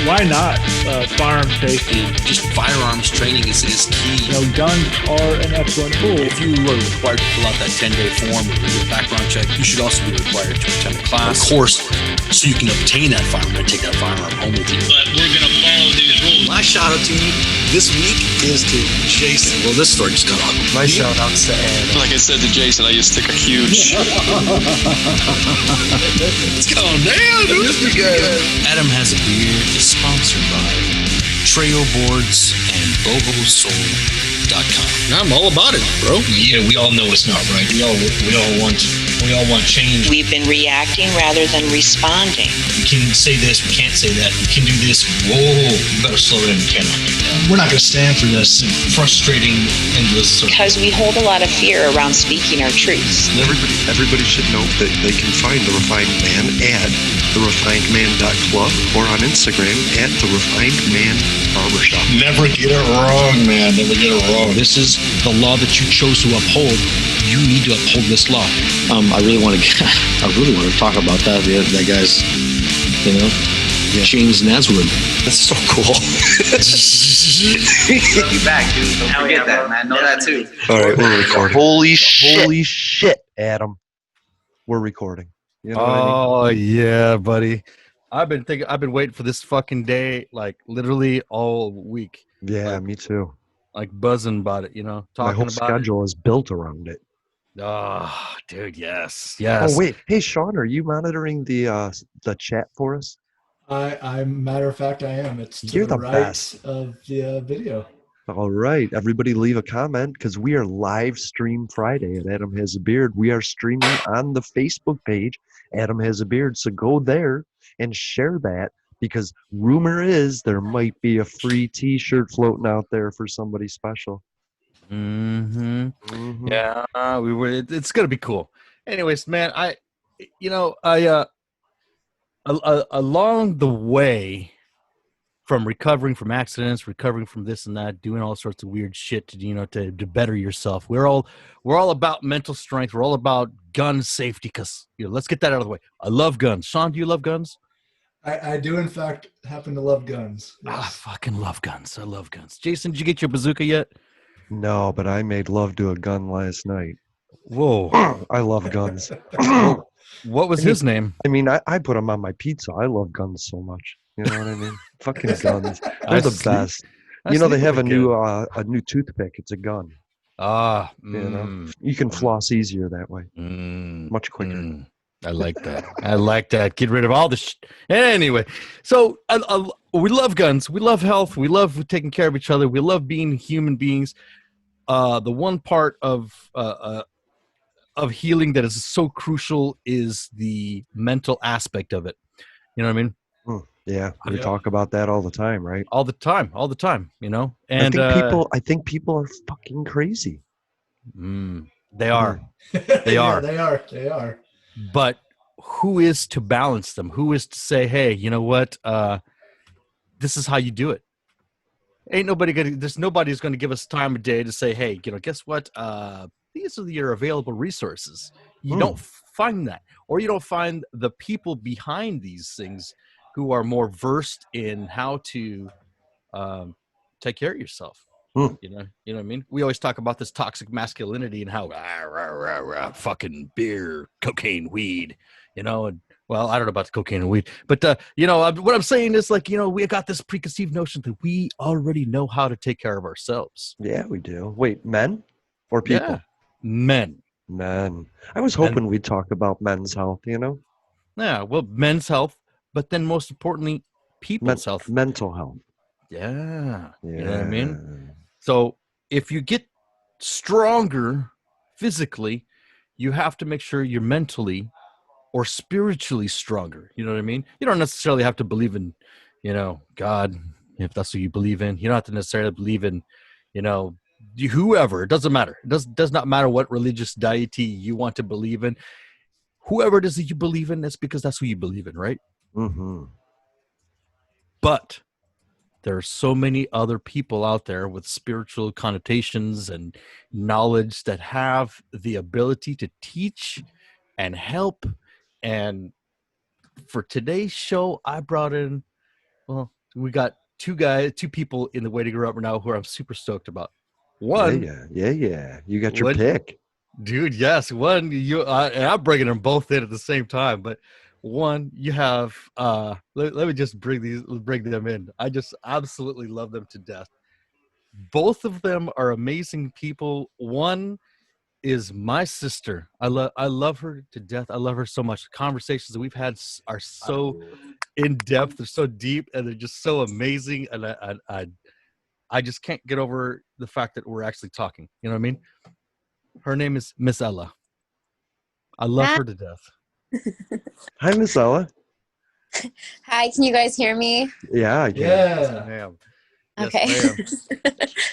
Why not? Firearm safety. Just firearms training is key. Guns are an excellent tool. If you are required to fill out that 10-day form or do a background check, you should also be required to attend a class, of course, so you can obtain that firearm and take that firearm home with you. But we're going to follow these rules. My shout out to you this week is to Jason. Well, this story just got ugly. My shout out's to Ed. Like I said to Jason, I just took a huge... It's going down, dude. This is good. Adam Has a Beard is sponsored by TrejoBoards and BohoSoul.com. I'm all about it, bro. Yeah, we all know it's not right. We all want change. We've been reacting rather than responding. We can say this, we can't say that. You can do this. Whoa, you better slow down. You cannot do that. We're not going to stand for this frustrating, endless. Because we hold a lot of fear around speaking our truths. Everybody should know that they can find The Refined Man at therefinedman.club or on Instagram at The Refined Man Barbershop. Never get it wrong, man. Never get it wrong. This is the law that you chose to uphold. You need to uphold this law. I really want to talk about that. That guy's, James Nazwood. That's so cool. Be back, dude. Don't forget that, man. Know that too. All right, we're recording. Holy shit, Adam. We're recording. You know what I mean? Yeah, buddy. I've been waiting for this fucking day, like literally all week. Yeah, me too. Like buzzing about it, talking My whole about schedule is built around it. Oh, dude, yes. Oh wait, hey Sean, are you monitoring the chat for us? Matter of fact, I am. It's to You're the the right best. of the video. All right, everybody leave a comment because we are live stream Friday at Adam Has a Beard. We are streaming on the Facebook page, Adam Has a Beard. So go there and share that because rumor is there might be a free t-shirt floating out there for somebody special. Yeah, it's gonna be cool. Anyways, man, along the way from recovering from accidents, recovering from this and that, doing all sorts of weird shit to better yourself. We're all about mental strength. We're all about gun safety because let's get that out of the way. I love guns. Sean, do you love guns? I do, in fact, happen to love guns. Yes. I fucking love guns. I love guns. Jason, did you get your bazooka yet? No, but I made love to a gun last night. Whoa. I love guns. What was his name? I mean, I put them on my pizza. I love guns so much. You know what I mean? Fucking guns. They're the best. They have a new toothpick. It's a gun. You can floss easier that way. Much quicker. I like that. I like that. Get rid of all the shit. Anyway, so we love guns. We love health. We love taking care of each other. We love being human beings. The one part of healing that is so crucial is the mental aspect of it. You know what I mean? Yeah, we talk about that all the time, right? All the time. And I think people are fucking crazy. They are. They are. They are. But who is to balance them? Who is to say, hey, you know what? This is how you do it. Nobody's going to give us time of day to say, hey, guess what? These are your available resources. You don't find that. Or you don't find the people behind these things who are more versed in how to take care of yourself. You know what I mean? We always talk about this toxic masculinity and how fucking beer, cocaine, weed, and well, I don't know about the cocaine and weed, but what I'm saying is we got this preconceived notion that we already know how to take care of ourselves. Yeah, we do. Wait, men or people? Yeah. Men. I was hoping we'd talk about men's health, Yeah, well, men's health, but then most importantly, people's health. Mental health. Yeah. You know what I mean? So if you get stronger physically, you have to make sure you're mentally or spiritually stronger. You know what I mean? You don't necessarily have to believe in, God, if that's what you believe in. You don't have to necessarily believe in, whoever. It doesn't matter. It does not matter what religious deity you want to believe in. Whoever it is that you believe in, that's because that's who you believe in, right? Mm-hmm. But there are so many other people out there with spiritual connotations and knowledge that have the ability to teach and help. And for today's show, I brought in, well, we got two people in the waiting room right now who I'm super stoked about. Yeah. You got your pick. Dude, yes. One, and I'm bringing them both in at the same time, but one, you have, let me just bring them in. I just absolutely love them to death. Both of them are amazing people. One is my sister. I love her to death. I love her so much. The conversations that we've had are so in depth. They're so deep, and they're just so amazing. And I just can't get over the fact that we're actually talking. You know what I mean? Her name is Miss Ella. I love her to death. Hi, Miss Ella. Hi, can you guys hear me? Yeah, I can. Yeah. Ma'am. Okay. Yes,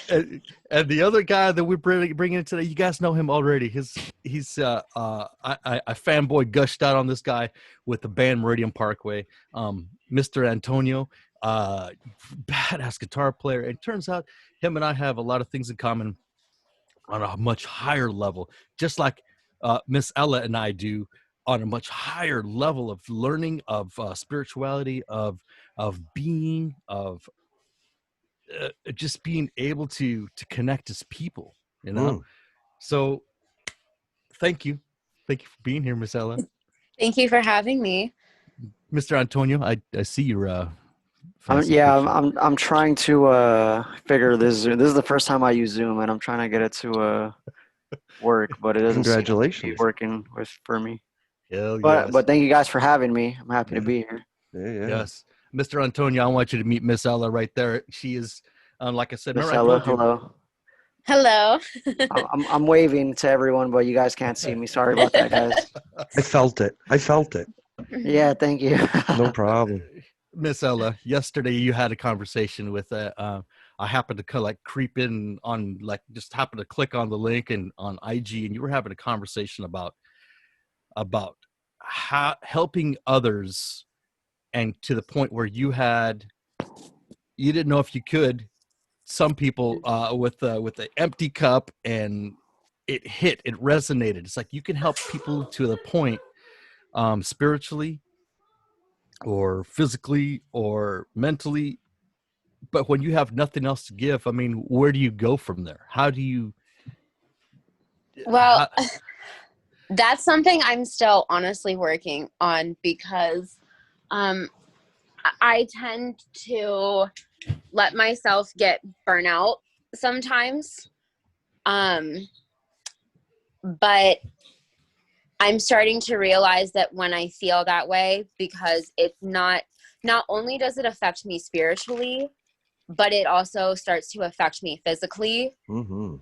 ma'am. and the other guy that we're bringing in today, you guys know him already. I fanboy gushed out on this guy with the band Meridian Parkway. Mr. Antonio, badass guitar player. And it turns out him and I have a lot of things in common on a much higher level, just like Miss Ella and I do on a much higher level of learning, of spirituality, of being, of just being able to connect as people, you know. So thank you for being here, Miss Ella. Thank you for having me. Mr. Antonio, I see your I'm trying to figure this. This is the first time I use Zoom, and I'm trying to get it to work, but it doesn't seem to be working for me. Hell yes. But thank you guys for having me. I'm happy to be here. Yeah. Yes, Mr. Antonio, I want you to meet Miss Ella right there. She is, like I said, Miss Ella, hello. Hello. I'm waving to everyone, but you guys can't see me. Sorry about that, guys. I felt it. Yeah, thank you. No problem. Miss Ella, yesterday you had a conversation with I happened to creep in on just happened to click on the link and on IG, and you were having a conversation about how helping others, and to the point where you didn't know if you could. Some people with the empty cup, and it resonated. It's like you can help people to the point, spiritually or physically or mentally, but when you have nothing else to give, I mean, where do you go from there? How do you? Well, that's something I'm still honestly working on, because I tend to let myself get burnout sometimes. But I'm starting to realize that when I feel that way, because it's not only does it affect me spiritually, but it also starts to affect me physically. Mm-hmm.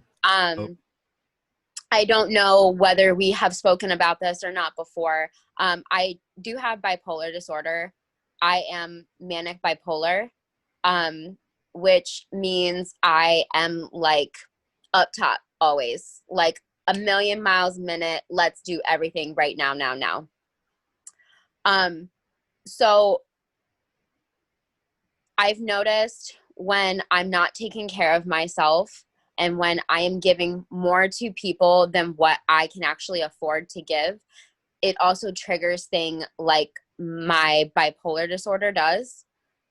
I don't know whether we have spoken about this or not before. I do have bipolar disorder. I am manic bipolar, which means I am up top always, like a million miles a minute. Let's do everything right now. So I've noticed when I'm not taking care of myself, and when I am giving more to people than what I can actually afford to give, it also triggers things like my bipolar disorder does.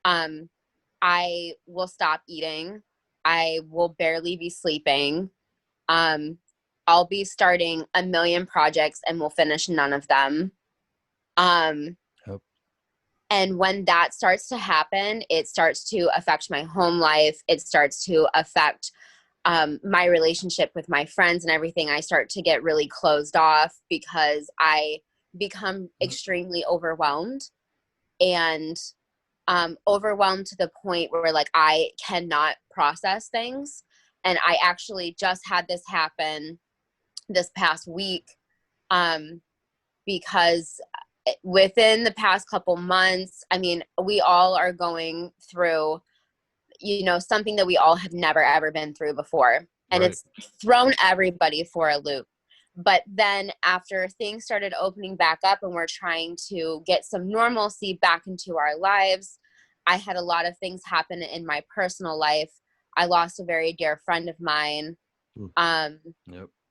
I will stop eating. I will barely be sleeping. I'll be starting a million projects and will finish none of them. And when that starts to happen, it starts to affect my home life. It starts to affect my relationship with my friends and everything. I start to get really closed off because I become extremely overwhelmed, and overwhelmed to the point where I cannot process things. And I actually just had this happen this past week, because within the past couple months, I mean, we all are going through, something that we all have never, ever been through before. And It's thrown everybody for a loop. But then after things started opening back up and we're trying to get some normalcy back into our lives, I had a lot of things happen in my personal life. I lost a very dear friend of mine.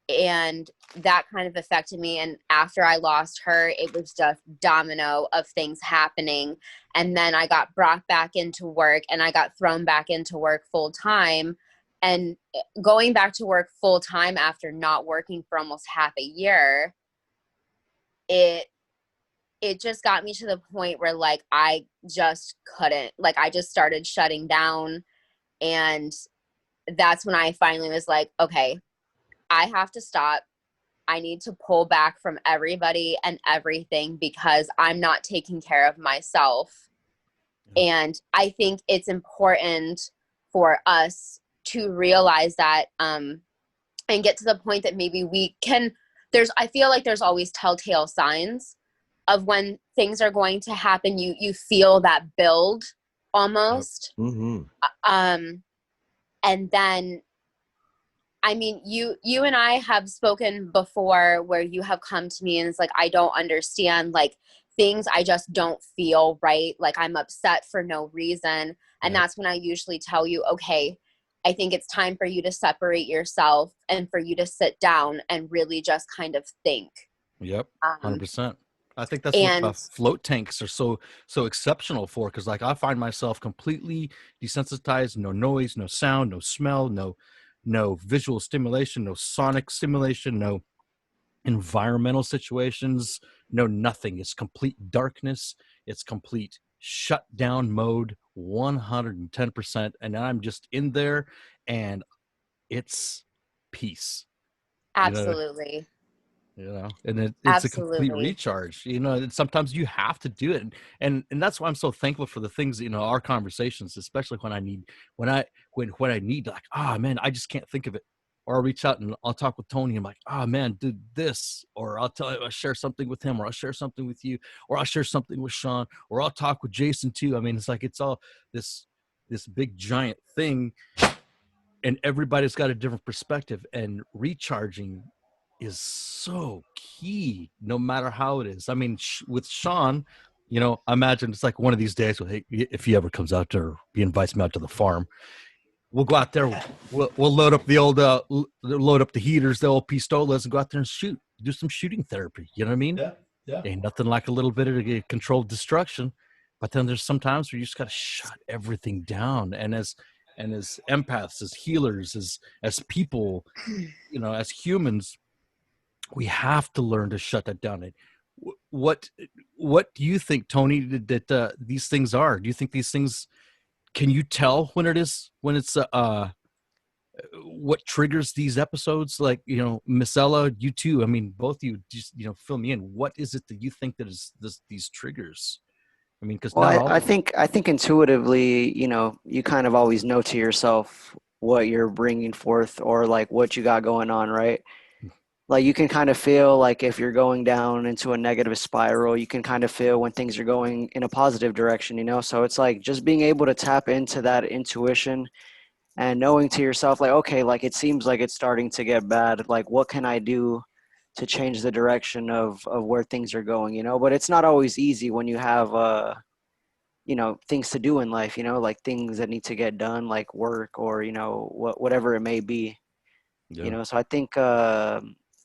And that kind of affected me. And after I lost her, it was just domino of things happening. And then I got brought back into work, and I got thrown back into work full time. And going back to work full time after not working for almost half a year, it just got me to the point where like I just couldn't, like I just started shutting down. And that's when I finally was like, okay, I have to stop. I need to pull back from everybody and everything because I'm not taking care of myself. And I think it's important for us to realize that and get to the point that maybe we can, I feel like there's always telltale signs of when things are going to happen. You feel that build almost. Mm-hmm. And then, I mean, you and I have spoken before where you have come to me and it's like, I don't understand, like things I just don't feel right. Like I'm upset for no reason. And that's when I usually tell you, okay, I think it's time for you to separate yourself and for you to sit down and really just kind of think. Yep. 100%. I think that's what float tanks are so exceptional for. Cause like I find myself completely desensitized, no noise, no sound, no smell, no visual stimulation, no sonic stimulation, no environmental situations, no nothing. It's complete darkness. It's complete shut down mode, 110%. And I'm just in there and it's peace. Absolutely. And it's a complete recharge, and sometimes you have to do it. And that's why I'm so thankful for the things, our conversations, especially when I need like, man, I just can't think of it. Or I'll reach out and I'll talk with Tony. I'm like, man, do this, or I'll share something with him, or I'll share something with you, or I'll share something with Sean, or I'll talk with Jason too. I mean, it's like, it's all this big giant thing, and everybody's got a different perspective, and recharging is so key no matter how it is. I mean, with Sean, I imagine it's like one of these days, hey, if he ever comes out there, he invites me out to the farm, we'll go out there, we'll load up the old load up the heaters, the old pistolas, and go out there and do some shooting therapy. You know what I mean? Yeah. Ain't nothing like a little bit of controlled destruction. But then there's some times where you just got to shut everything down. And as empaths, as healers, as people, as humans, we have to learn to shut that down. What do you think, Tony, that these things are? Do you think these things, can you tell when it's what triggers these episodes? Like, Miss Ella, you too. I mean, both of you, just, fill me in. What is it that you think that is these triggers? I mean, because I think intuitively, you kind of always know to yourself what you're bringing forth or like what you got going on, right? Like you can kind of feel like if you're going down into a negative spiral, you can kind of feel when things are going in a positive direction, So it's like just being able to tap into that intuition and knowing to yourself, like, okay, like it seems like it's starting to get bad. Like, what can I do to change the direction of where things are going, But it's not always easy when you have, things to do in life, like things that need to get done, like work or, whatever it may be, So I think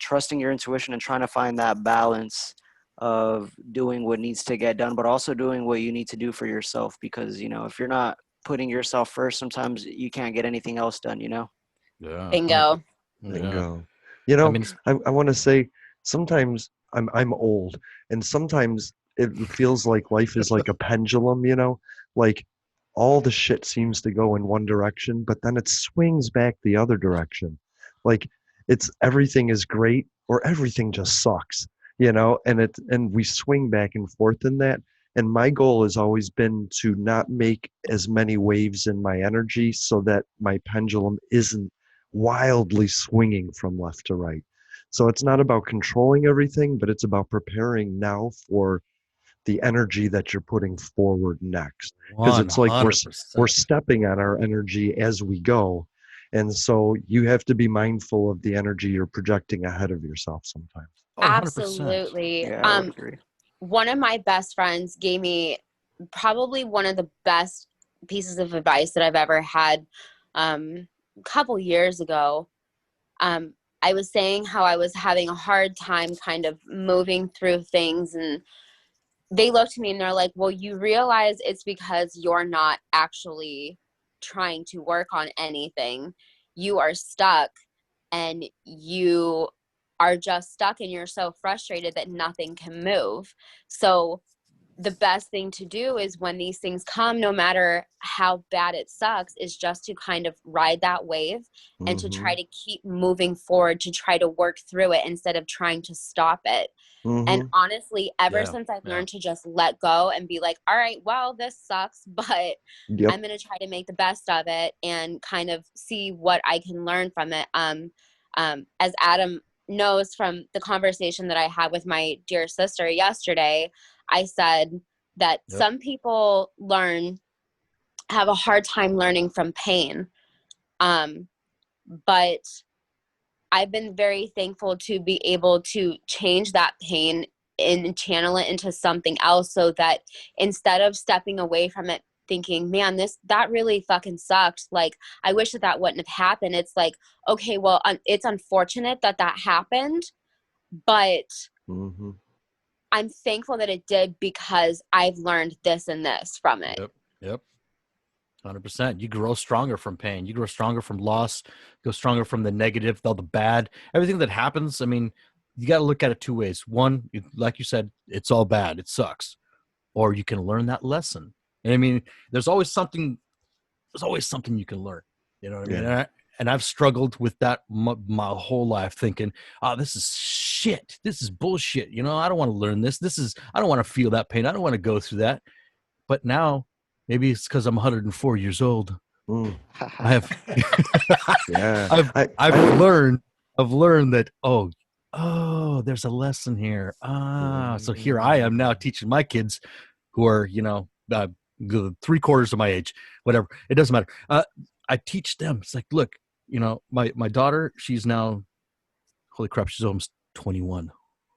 trusting your intuition and trying to find that balance of doing what needs to get done, but also doing what you need to do for yourself. Because, if you're not putting yourself first, sometimes you can't get anything else done, Yeah. Bingo. Bingo. I mean, I want to say sometimes I'm old, and sometimes it feels like life is like a pendulum, like all the shit seems to go in one direction, but then it swings back the other direction. Like it's everything is great or everything just sucks, and we swing back and forth in that. And my goal has always been to not make as many waves in my energy so that my pendulum isn't wildly swinging from left to right. So it's not about controlling everything, but it's about preparing now for the energy that you're putting forward next. Because it's like we're stepping on our energy as we go. And so you have to be mindful of the energy you're projecting ahead of yourself sometimes. Oh, Absolutely. Yeah, I would agree. One of my best friends gave me probably one of the best pieces of advice that I've ever had a couple years ago. I was saying how I was having a hard time kind of moving through things, and they looked at me and they're like, well, you realize it's because you're not actually trying to work on anything. You are stuck, and you are just stuck, and you're so frustrated that nothing can move. So the best thing to do is when these things come, no matter how bad it sucks, is just to kind of ride that wave and to try to keep moving forward, to try to work through it instead of trying to stop it. And honestly, ever since I've learned to just let go and be like, all right, well, this sucks, but I'm going to try to make the best of it and kind of see what I can learn from it. As Adam knows from the conversation that I had with my dear sister yesterday, I said that some people have a hard time learning from pain. But I've been very thankful to be able to change that pain and channel it into something else, so that instead of stepping away from it thinking, man, that really fucking sucked, like I wish that wouldn't have happened, it's like, okay, well, it's unfortunate that happened, but I'm thankful that it did, because I've learned this and this from it. Yep. 100%. You grow stronger from pain. You grow stronger from loss. You grow stronger from the negative, all the bad, everything that happens. I mean, you got to look at it two ways. One, like you said, it's all bad. It sucks. Or you can learn that lesson. And I mean, there's always something you can learn. You know what I mean? And I've struggled with that my whole life, thinking, oh, this is shit. This is bullshit. You know, I don't want to learn this. I don't want to feel that pain. I don't want to go through that. But now, maybe it's because I'm 104 years old. I've learned that, there's a lesson here. So here I am now teaching my kids who are, 3/4 of my age, whatever. It doesn't matter. I teach them. It's like, look, my daughter, she's now, holy crap, she's almost 21.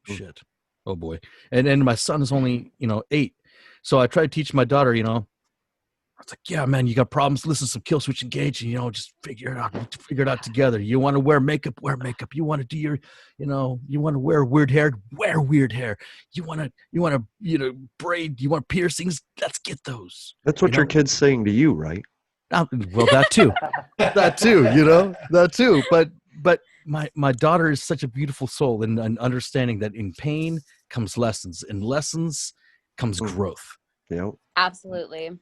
Shit. Oh boy. And my son is only, 8. So I try to teach my daughter, it's like, yeah, man, you got problems, listen to some Kill Switch Engage, and, just figure it out together. You want to wear makeup, wear makeup. You want to do your, you want to wear weird hair, wear weird hair. You want to, braid, you want piercings, let's get those. That's what your kid's saying to you, right? Well, that too. That too. But my daughter is such a beautiful soul, and understanding that in pain comes lessons, and lessons comes growth. Yeah. Absolutely.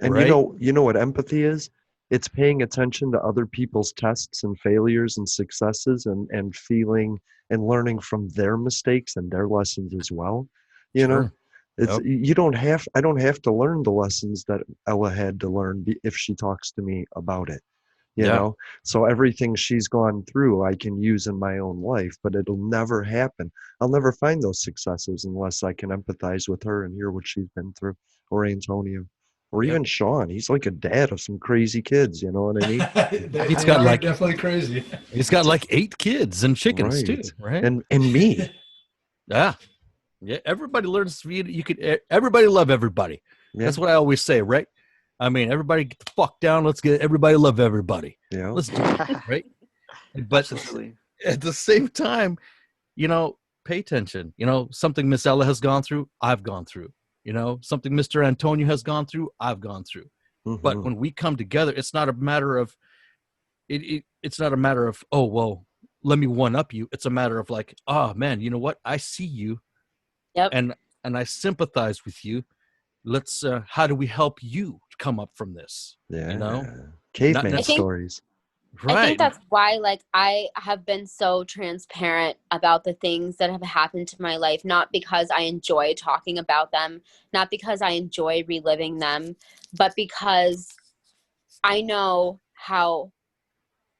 And right? you know what empathy is? It's paying attention to other people's tests and failures and successes, and feeling and learning from their mistakes and their lessons as well. You know, it's I don't have to learn the lessons that Ella had to learn if she talks to me about it. You know, so everything she's gone through, I can use in my own life, but it'll never happen. I'll never find those successes unless I can empathize with her and hear what she's been through, or Antonio. Or even Sean. He's like a dad of some crazy kids, you know what I mean? He's got definitely crazy. He's got like 8 kids and chickens too, right? And me. Yeah. Everybody learns. Everybody love everybody. Yeah. That's what I always say, right? I mean, everybody get the fuck down. Let's get everybody love everybody. Yeah. Let's do it, right? But at the same time, pay attention. Something Miss Ella has gone through, I've gone through. Something Mr. Antonio has gone through, I've gone through. But when we come together, it's not a matter of it's not a matter of, oh, well, let me one up you. It's a matter of like, oh man, you know what? I see you. Yep. And I sympathize with you. Let's how do we help you come up from this? Yeah. Caveman stories. Right. I think that's why, like, I have been so transparent about the things that have happened to my life, not because I enjoy talking about them, not because I enjoy reliving them, but because I know how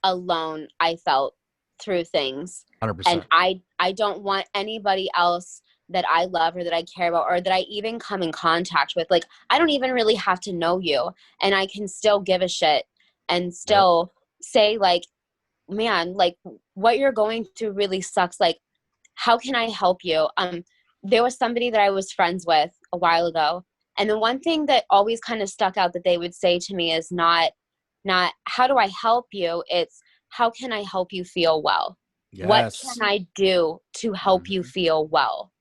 alone I felt through things. 100%. And I don't want anybody else that I love or that I care about or that I even come in contact with. Like, I don't even really have to know you, and I can still give a shit and still say, like, man, like, what you're going through really sucks. Like, how can I help you? There was somebody that I was friends with a while ago, and the one thing that always kind of stuck out that they would say to me is not how do I help you? It's how can I help you feel well? What can I do to help you feel well?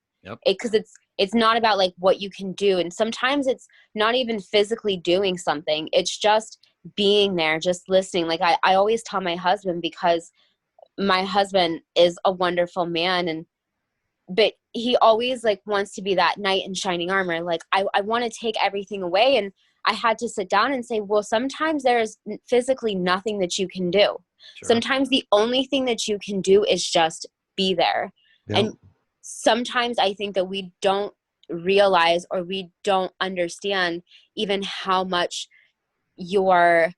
Because it's not about like what you can do. And sometimes it's not even physically doing something. It's just being there, just listening. Like I always tell my husband, because my husband is a wonderful man, but he always like wants to be that knight in shining armor. Like I want to take everything away. And I had to sit down and say, well, sometimes there is physically nothing that you can do. Sure. Sometimes the only thing that you can do is just be there. Yep. And sometimes I think that we don't realize, or we don't understand even how much your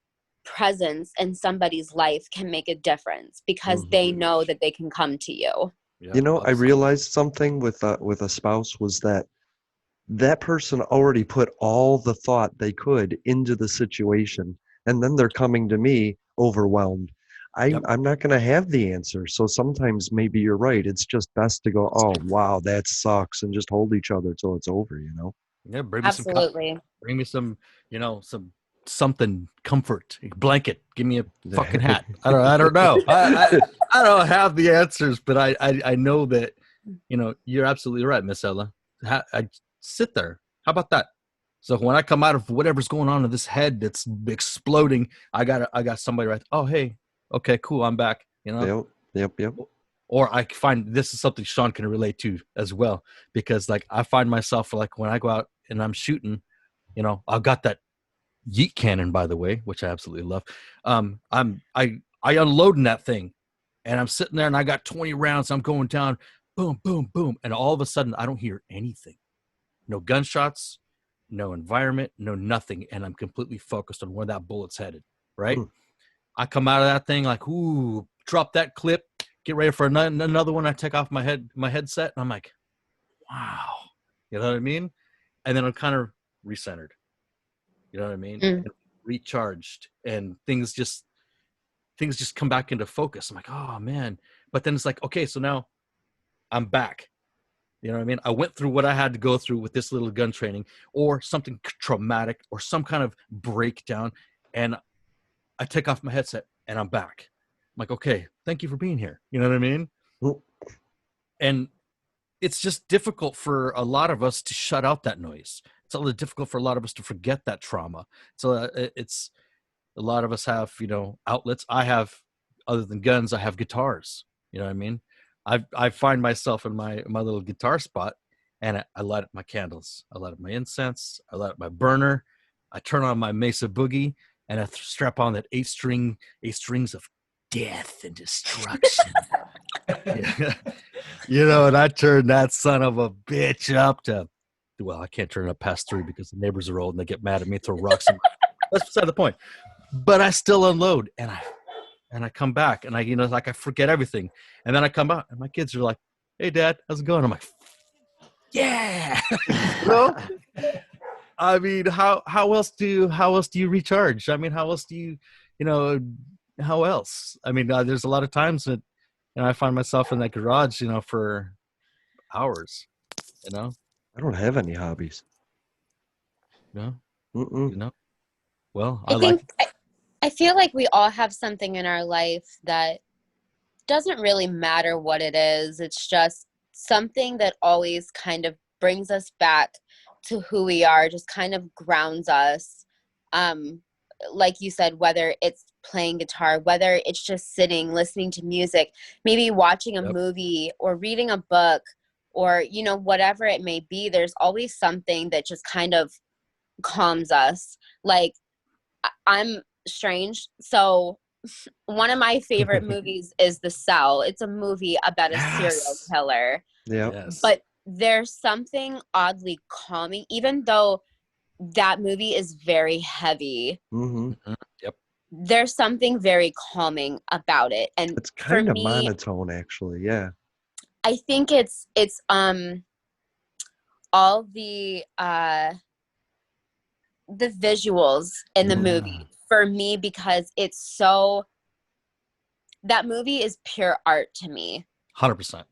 presence in somebody's life can make a difference, because they know that they can come to you. Yeah, you know, absolutely. I realized something with a spouse was that person already put all the thought they could into the situation, and then they're coming to me overwhelmed. I'm not going to have the answer. So sometimes maybe you're right. It's just best to go, oh, wow, that sucks, and just hold each other till it's over, you know? Yeah, bring me absolutely. Bring me some, you know, something comfort, a blanket. Give me a fucking hat. I don't know. I don't have the answers, but I know that, you know, you're absolutely right, Miss Ella. I sit there. How about that? So when I come out of whatever's going on in this head that's exploding, I got somebody right. Oh, hey, okay, cool, I'm back. You know. Yep. Or I find this is something Sean can relate to as well, because like I find myself like when I go out and I'm shooting, you know, I've got that yeet cannon, by the way, which I absolutely love. I unloading that thing, and I'm sitting there and I got 20 rounds. I'm going down, boom, boom, boom, and all of a sudden I don't hear anything. No gunshots, no environment, no nothing, and I'm completely focused on where that bullet's headed. Right? I come out of that thing like, ooh, drop that clip, get ready for another one. I take off my headset, and I'm like, wow, you know what I mean? And then I'm kind of recentered. You know what I mean? And recharged, and things just come back into focus. I'm like, oh man. But then it's like, okay, so now I'm back. You know what I mean? I went through what I had to go through with this little gun training, or something traumatic, or some kind of breakdown, and I take off my headset and I'm back. I'm like, okay, thank you for being here. You know what I mean? And it's just difficult for a lot of us to shut out that noise. It's a little difficult for a lot of us to forget that trauma. So it's a lot of us have, you know, outlets. I have, other than guns, I have guitars. You know what I mean? I find myself in my little guitar spot, and I light up my candles. I light up my incense. I light up my burner. I turn on my Mesa Boogie, and I strap on that eight strings of death and destruction. Yeah. You know, and I turn that son of a bitch up to, well, I can't turn it up past 3 because the neighbors are old and they get mad at me and throw rocks. That's beside the point. But I still unload, and I come back, and I, you know, like I forget everything, and then I come out, and my kids are like, "Hey, Dad, how's it going?" I'm like, "Yeah." You know? I mean, how else do you recharge? I mean, how else do you know, how else? I mean, there's a lot of times that, you know, I find myself in that garage, you know, for hours. You know, I don't have any hobbies. No, you know. Well, I feel like we all have something in our life that doesn't really matter what it is. It's just something that always kind of brings us back to who we are, just kind of grounds us. Like you said, whether it's playing guitar, whether it's just sitting, listening to music, maybe watching a movie or reading a book, or, you know, whatever it may be, there's always something that just kind of calms us. Like, I'm strange. So one of my favorite movies is The Cell. It's a movie about a serial killer. Yeah. Yes. But there's something oddly calming, even though that movie is very heavy. Yep. There's something very calming about it. And it's kind of monotone, actually. Yeah. I think it's all the visuals in the movie for me, because it's so, that movie is pure art to me. 100%.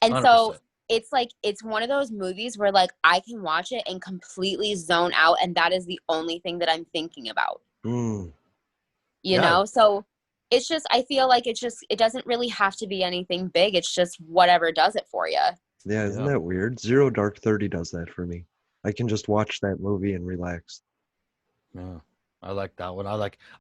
And so it's like, it's one of those movies where like I can watch it and completely zone out, and that is the only thing that I'm thinking about. You know? So it's just, I feel like it doesn't really have to be anything big. It's just whatever does it for you. Yeah, isn't that weird? Zero Dark 30 does that for me. I can just watch that movie and relax. Yeah, I like that one.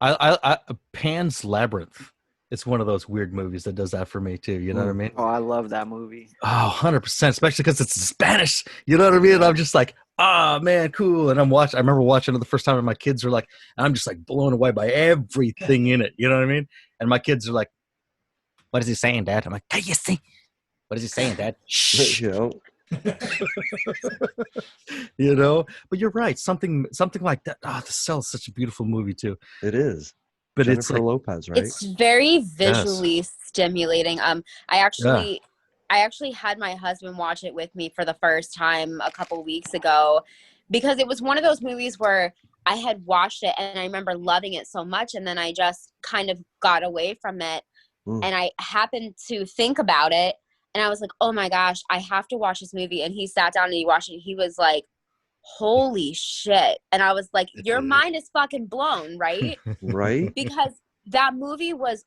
I Pan's Labyrinth. It's one of those weird movies that does that for me too. You know what I mean? Oh, I love that movie. Oh, 100%, especially because it's Spanish. You know what I mean? And I'm just like, oh man, cool. And I remember watching it the first time, and my kids are like, and I'm just like blown away by everything in it. You know what I mean? And my kids are like, what is he saying, Dad? I'm like, hey, you see? What is he saying, Dad? Shh. You know, but you're right. Something like that. Oh, The Cell is such a beautiful movie too. It is. But Jennifer it's like, Lopez, right? It's very visually stimulating. I actually had my husband watch it with me for the first time a couple weeks ago, because it was one of those movies where I had watched it and I remember loving it so much, and then I just kind of got away from it. And I happened to think about it, and I was like, oh my gosh, I have to watch this movie. And he sat down and he watched it. And he was like, holy shit. And I was like, your mind is fucking blown, right? Right. Because that movie was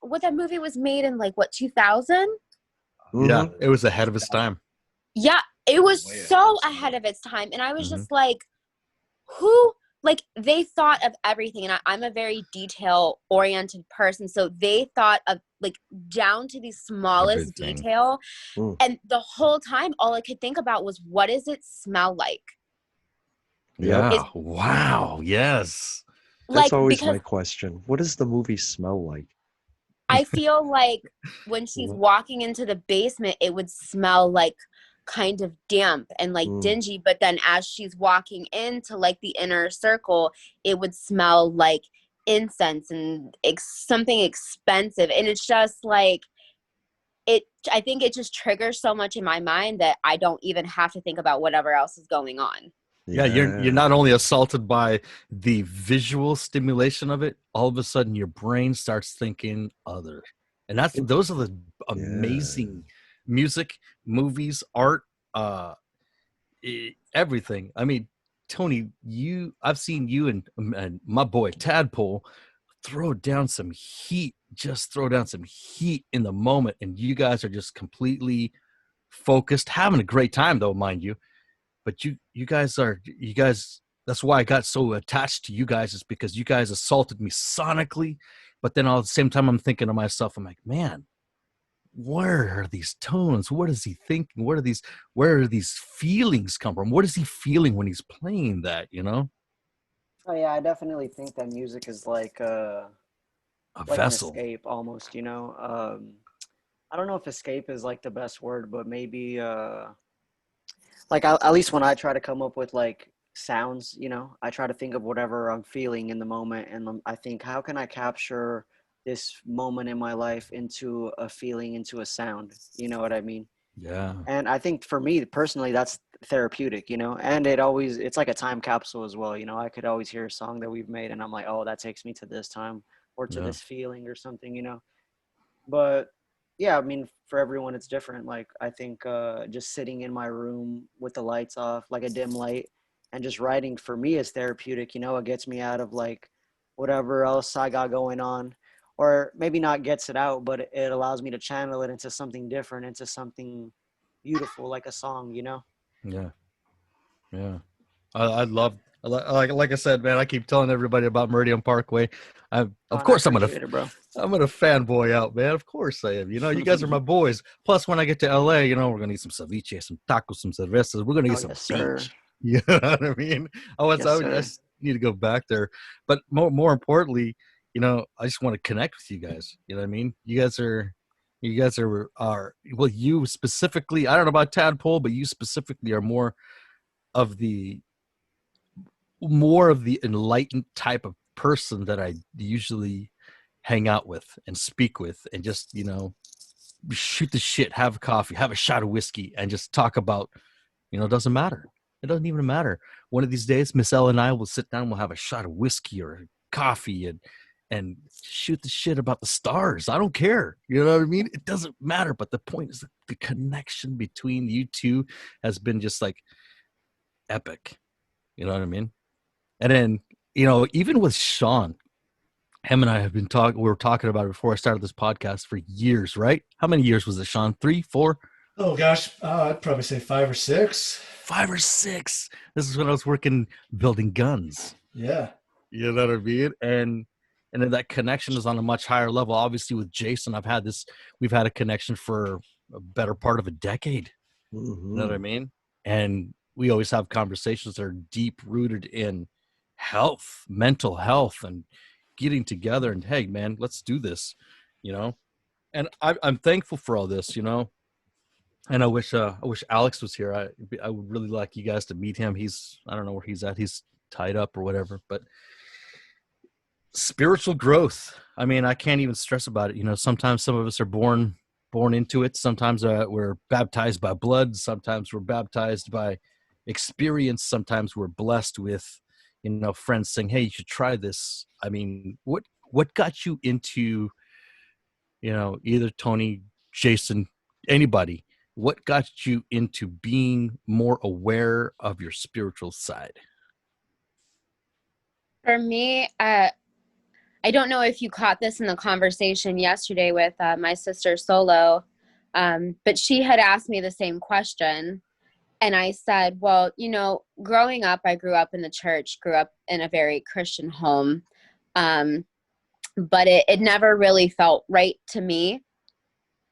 made in like, what, 2000? Yeah, it was ahead of its time. Yeah, it was so ahead of its time. And I was just like, they thought of everything. And I'm a very detail-oriented person. So they thought of, like, down to the smallest detail. And the whole time, all I could think about was, what does it smell like? Yeah. Wow. Yes. That's always my question. What does the movie smell like? I feel like when she's walking into the basement, it would smell like kind of damp and like dingy. But then as she's walking into like the inner circle, it would smell like incense and something expensive. And it's just like, I think it just triggers so much in my mind that I don't even have to think about whatever else is going on. Yeah, you're not only assaulted by the visual stimulation of it, all of a sudden your brain starts thinking other. And those are the amazing music, movies, art, everything. I mean, Tony, I've seen you and my boy Tadpole throw down some heat in the moment, and you guys are just completely focused, having a great time though, mind you. But you guys, that's why I got so attached to you guys, is because you guys assaulted me sonically. But then all at the same time, I'm thinking to myself, I'm like, man, where are these tones? What is he thinking? Where are these feelings come from? What is he feeling when he's playing that, you know? Oh yeah, I definitely think that music is like a vessel, an escape almost, you know? I don't know if escape is like the best word, but maybe, like at least when I try to come up with like sounds, you know, I try to think of whatever I'm feeling in the moment, and I think, how can I capture this moment in my life into a feeling, into a sound? You know what I mean? Yeah. And I think for me personally, that's therapeutic, you know, and it's like a time capsule as well. You know, I could always hear a song that we've made and I'm like, oh, that takes me to this time or to this feeling or something, you know. But yeah, I mean, for everyone, it's different. Like, I think just sitting in my room with the lights off, like a dim light, and just writing for me is therapeutic. You know, it gets me out of like whatever else I got going on, or maybe not gets it out, but it allows me to channel it into something different, into something beautiful, like a song, you know? Yeah. Yeah. I love, like I said, man, I keep telling everybody about Meridian Parkway. Of course I'm gonna fanboy out, man. Of course I am. You know, you guys are my boys. Plus, when I get to LA, you know, we're gonna eat some ceviche, some tacos, some cervezas. We're gonna get some beach. You know what I mean? I just need to go back there. But more importantly, you know, I just want to connect with you guys. You know what I mean? You guys are well, you specifically, I don't know about Tadpole, but you specifically are more of the enlightened type of person that I usually hang out with and speak with, and just, you know, shoot the shit, have coffee, have a shot of whiskey, and just talk about, you know, it doesn't matter. It doesn't even matter. One of these days, Miss Ella and I will sit down, we'll have a shot of whiskey or coffee and shoot the shit about the stars. I don't care. You know what I mean? It doesn't matter. But the point is, the connection between you two has been just like epic. You know what I mean? And then, you know, even with Sean, him and I have been talking. We were talking about it before I started this podcast for years, right? How many years was it, Sean? 3, 4? Oh gosh, I'd probably say 5 or 6. 5 or 6. This is when I was working building guns. Yeah. You know what I mean? And then that connection is on a much higher level. Obviously, with Jason, we've had a connection for a better part of a decade. Mm-hmm. You know what I mean? And we always have conversations that are deep rooted in health, mental health, and getting together. And hey, man, let's do this. You know, and I'm thankful for all this. You know, and I wish Alex was here. I would really like you guys to meet him. I don't know where he's at. He's tied up or whatever. But spiritual growth. I mean, I can't even stress about it. You know, sometimes some of us are born into it. Sometimes we're baptized by blood. Sometimes we're baptized by experience. Sometimes we're blessed with, you know, friends saying, "Hey, you should try this." I mean, what got you into, you know, either Tony, Jason, anybody? What got you into being more aware of your spiritual side? For me, I don't know if you caught this in the conversation yesterday with my sister Solo, but she had asked me the same question. And I said, well, you know, growing up, I grew up in the church, grew up in a very Christian home. But it never really felt right to me.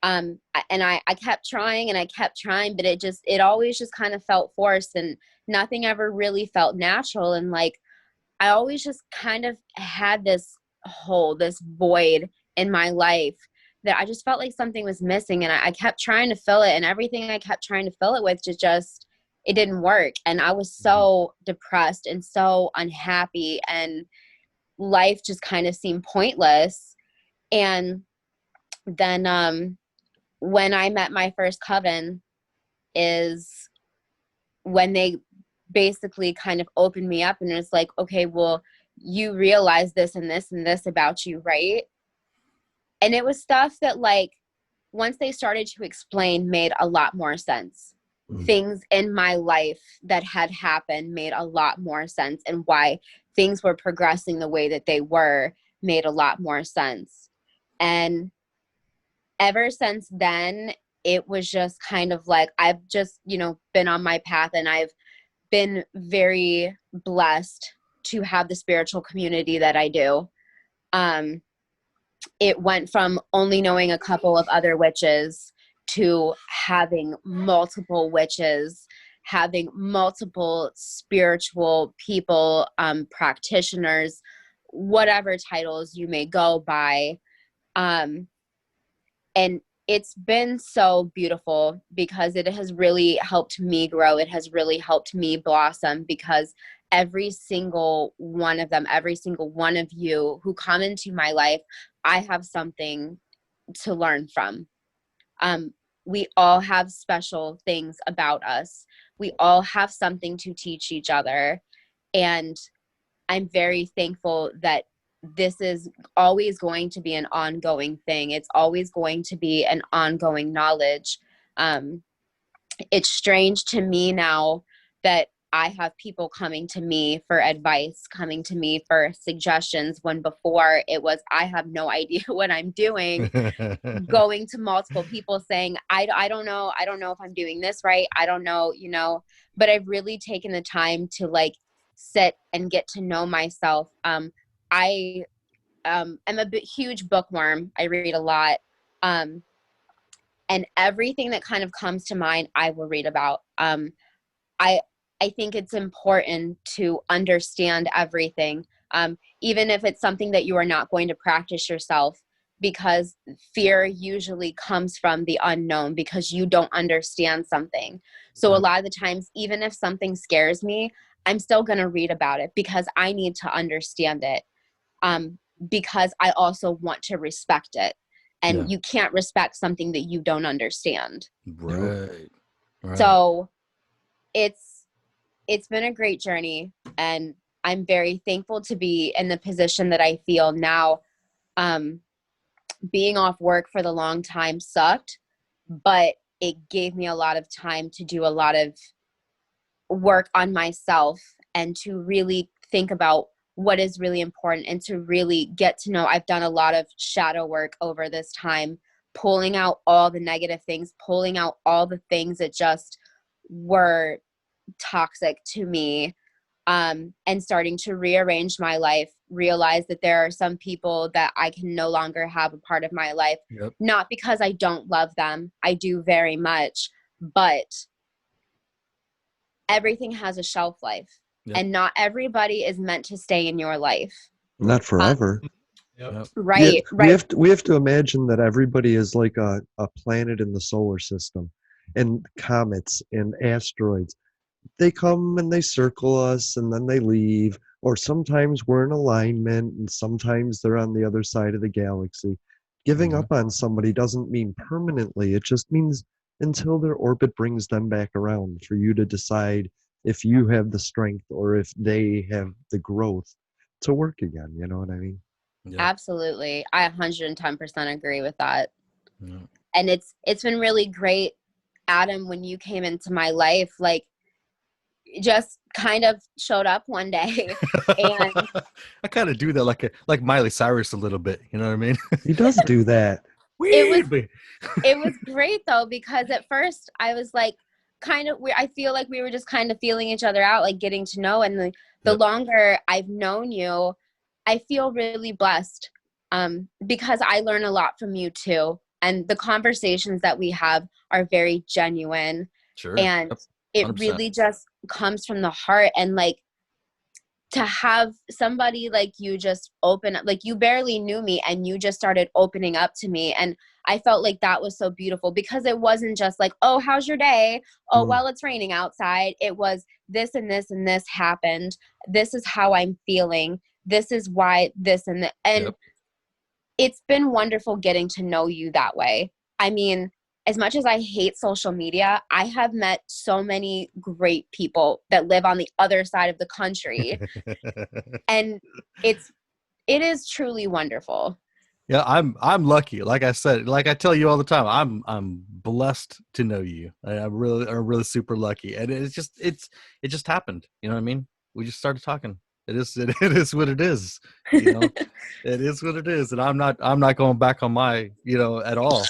And I kept trying and I kept trying, but it always just kind of felt forced and nothing ever really felt natural. And like, I always just kind of had this hole, this void in my life that I just felt like something was missing. And I kept trying to fill it, and everything I kept trying to fill it with it didn't work. And I was so depressed and so unhappy, and life just kind of seemed pointless. And then when I met my first coven is when they basically kind of opened me up, and it's like, okay, well, you realize this and this and this about you, right? And it was stuff that, like, once they started to explain, made a lot more sense. Things in my life that had happened made a lot more sense, and why things were progressing the way that they were made a lot more sense. And ever since then, it was just kind of like, I've just, you know, been on my path, and I've been very blessed to have the spiritual community that I do. It went from only knowing a couple of other witches to having multiple witches, having multiple spiritual people, practitioners, whatever titles you may go by. And it's been so beautiful because it has really helped me grow. It has really helped me blossom, because every single one of them, every single one of you who come into my life, I have something to learn from. We all have special things about us. We all have something to teach each other. And I'm very thankful that this is always going to be an ongoing thing. It's always going to be an ongoing knowledge. It's strange to me now that I have people coming to me for advice, coming to me for suggestions, when before it was, I have no idea what I'm doing, going to multiple people saying, I don't know if I'm doing this right. I don't know, you know, but I've really taken the time to like sit and get to know myself. I am a huge bookworm. I read a lot. And everything that kind of comes to mind, I will read about. I think it's important to understand everything, even if it's something that you are not going to practice yourself, because fear usually comes from the unknown, because you don't understand something. So a lot of the times, even if something scares me, I'm still going to read about it because I need to understand it, because I also want to respect it. And you can't respect something that you don't understand. Right. So it's been a great journey, and I'm very thankful to be in the position that I feel now. Being off work for the long time sucked, but it gave me a lot of time to do a lot of work on myself and to really think about what is really important and to really get to know. I've done a lot of shadow work over this time, pulling out all the negative things, pulling out all the things that just were toxic to me, and starting to rearrange my life, realize that there are some people that I can no longer have a part of my life. Yep. Not because I don't love them. I do very much, but everything has a shelf life. Yep. And not everybody is meant to stay in your life. Not forever. Right. We have to imagine that everybody is like a planet in the solar system, and comets and asteroids. They come and they circle us and then they leave, or sometimes we're in alignment and sometimes they're on the other side of the galaxy. Giving up on somebody doesn't mean permanently. It just means until their orbit brings them back around for you to decide if you have the strength or if they have the growth to work again. You know what I mean? Yeah. Absolutely. I 110% agree with that. Yeah. And it's been really great, Adam, when you came into my life, like, just kind of showed up one day. And I kind of do that like Miley Cyrus a little bit. You know what I mean? He does do that. It was great though, because at first I was like, I feel like we were just kind of feeling each other out, like getting to know. And the longer I've known you, I feel really blessed, because I learn a lot from you too. And the conversations that we have are very genuine. Sure. And it 100%. really just comes from the heart. And like, to have somebody like you just open up, like you barely knew me and you just started opening up to me. And I felt like that was so beautiful, because it wasn't just like, oh, how's your day? Oh, well, it's raining outside. It was this and this and this happened. This is how I'm feeling. This is why this and that. And it's been wonderful getting to know you that way. I mean, as much as I hate social media, I have met so many great people that live on the other side of the country. And it is truly wonderful. Yeah, I'm lucky. Like I said, like I tell you all the time, I'm blessed to know you. I'm really super lucky. And it just happened. You know what I mean? We just started talking. It is what it is. You know, it is what it is. And I'm not going back on my, at all.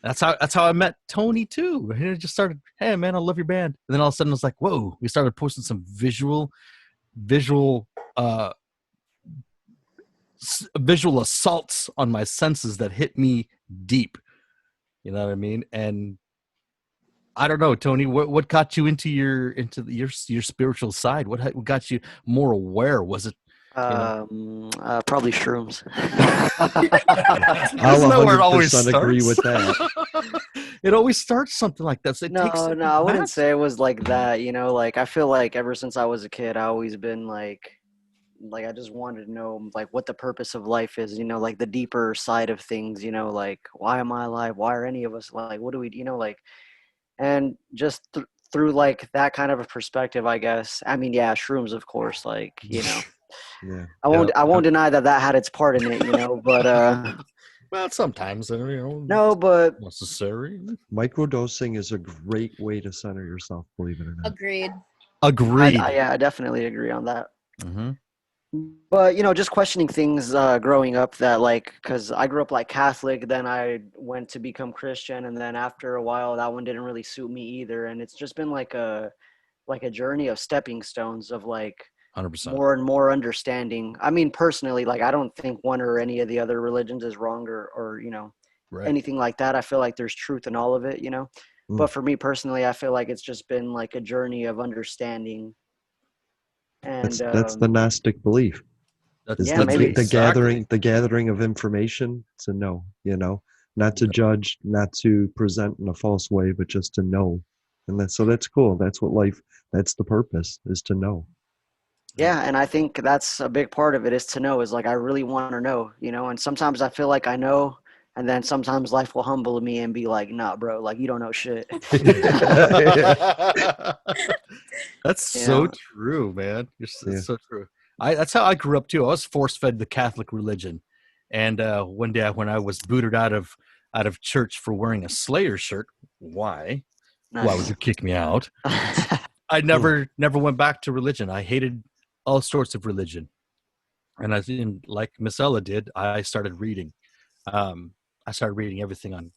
That's how I met Tony too. And it just started, hey man, I love your band. And then all of a sudden it was like, whoa, we started posting some visual assaults on my senses that hit me deep. You know what I mean? And I don't know, Tony, what got you into your spiritual side? What got you more aware? Was it probably shrooms. I'll 100% agree with that. It always starts something like that. So No, I wouldn't say it was like that. Like I feel like ever since I was a kid, I always been like I just wanted to know like what the purpose of life is. Like the deeper side of things. Like why am I alive? Why are any of us like? What do we? Like, and just through like that kind of a perspective, I guess. I mean, yeah, shrooms, of course. Like Yeah. I won't deny that had its part in it, but well, sometimes no, but necessary. Microdosing is a great way to center yourself, believe it or not. Agreed. I definitely agree on that. Mm-hmm. But just questioning things growing up, that like, because I grew up like Catholic, then I went to become Christian, and then after a while that one didn't really suit me either, and it's just been like a journey of stepping stones of like 100%. more and more understanding. I mean, personally, like I don't think one or any of the other religions is wrong or right. anything like that. I feel like there's truth in all of it, But for me personally, I feel like it's just been like a journey of understanding. And that's the Gnostic belief. Maybe the gathering of information to know, not to judge, not to present in a false way, but just to know. And that's cool. That's the purpose, is to know. Yeah, and I think that's a big part of it, is to know, is like I really want to know, and sometimes I feel like I know, and then sometimes life will humble me and be like, nah, bro, like you don't know shit. That's so true, man. It's so true. That's how I grew up too. I was force-fed the Catholic religion, and one day when I was booted out of church for wearing a Slayer shirt, why would you kick me out? I never went back to religion. I hated all sorts of religion. And I think, like Miss Ella did, I started reading. I started reading everything on,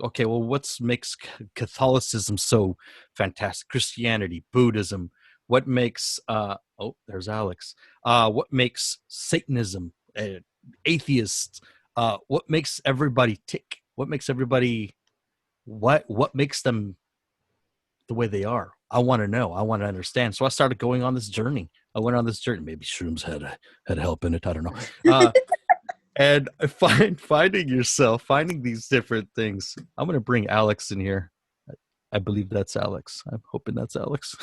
okay, well, what makes Catholicism so fantastic? Christianity, Buddhism, what makes, there's Alex. What makes Satanism, atheists, what makes everybody tick? What makes everybody, what makes them the way they are? I want to know. I want to understand. So I started going on this journey. I went on this journey. Maybe shrooms had help in it. I don't know. And finding yourself, finding these different things. I'm going to bring Alex in here. I believe that's Alex. I'm hoping that's Alex.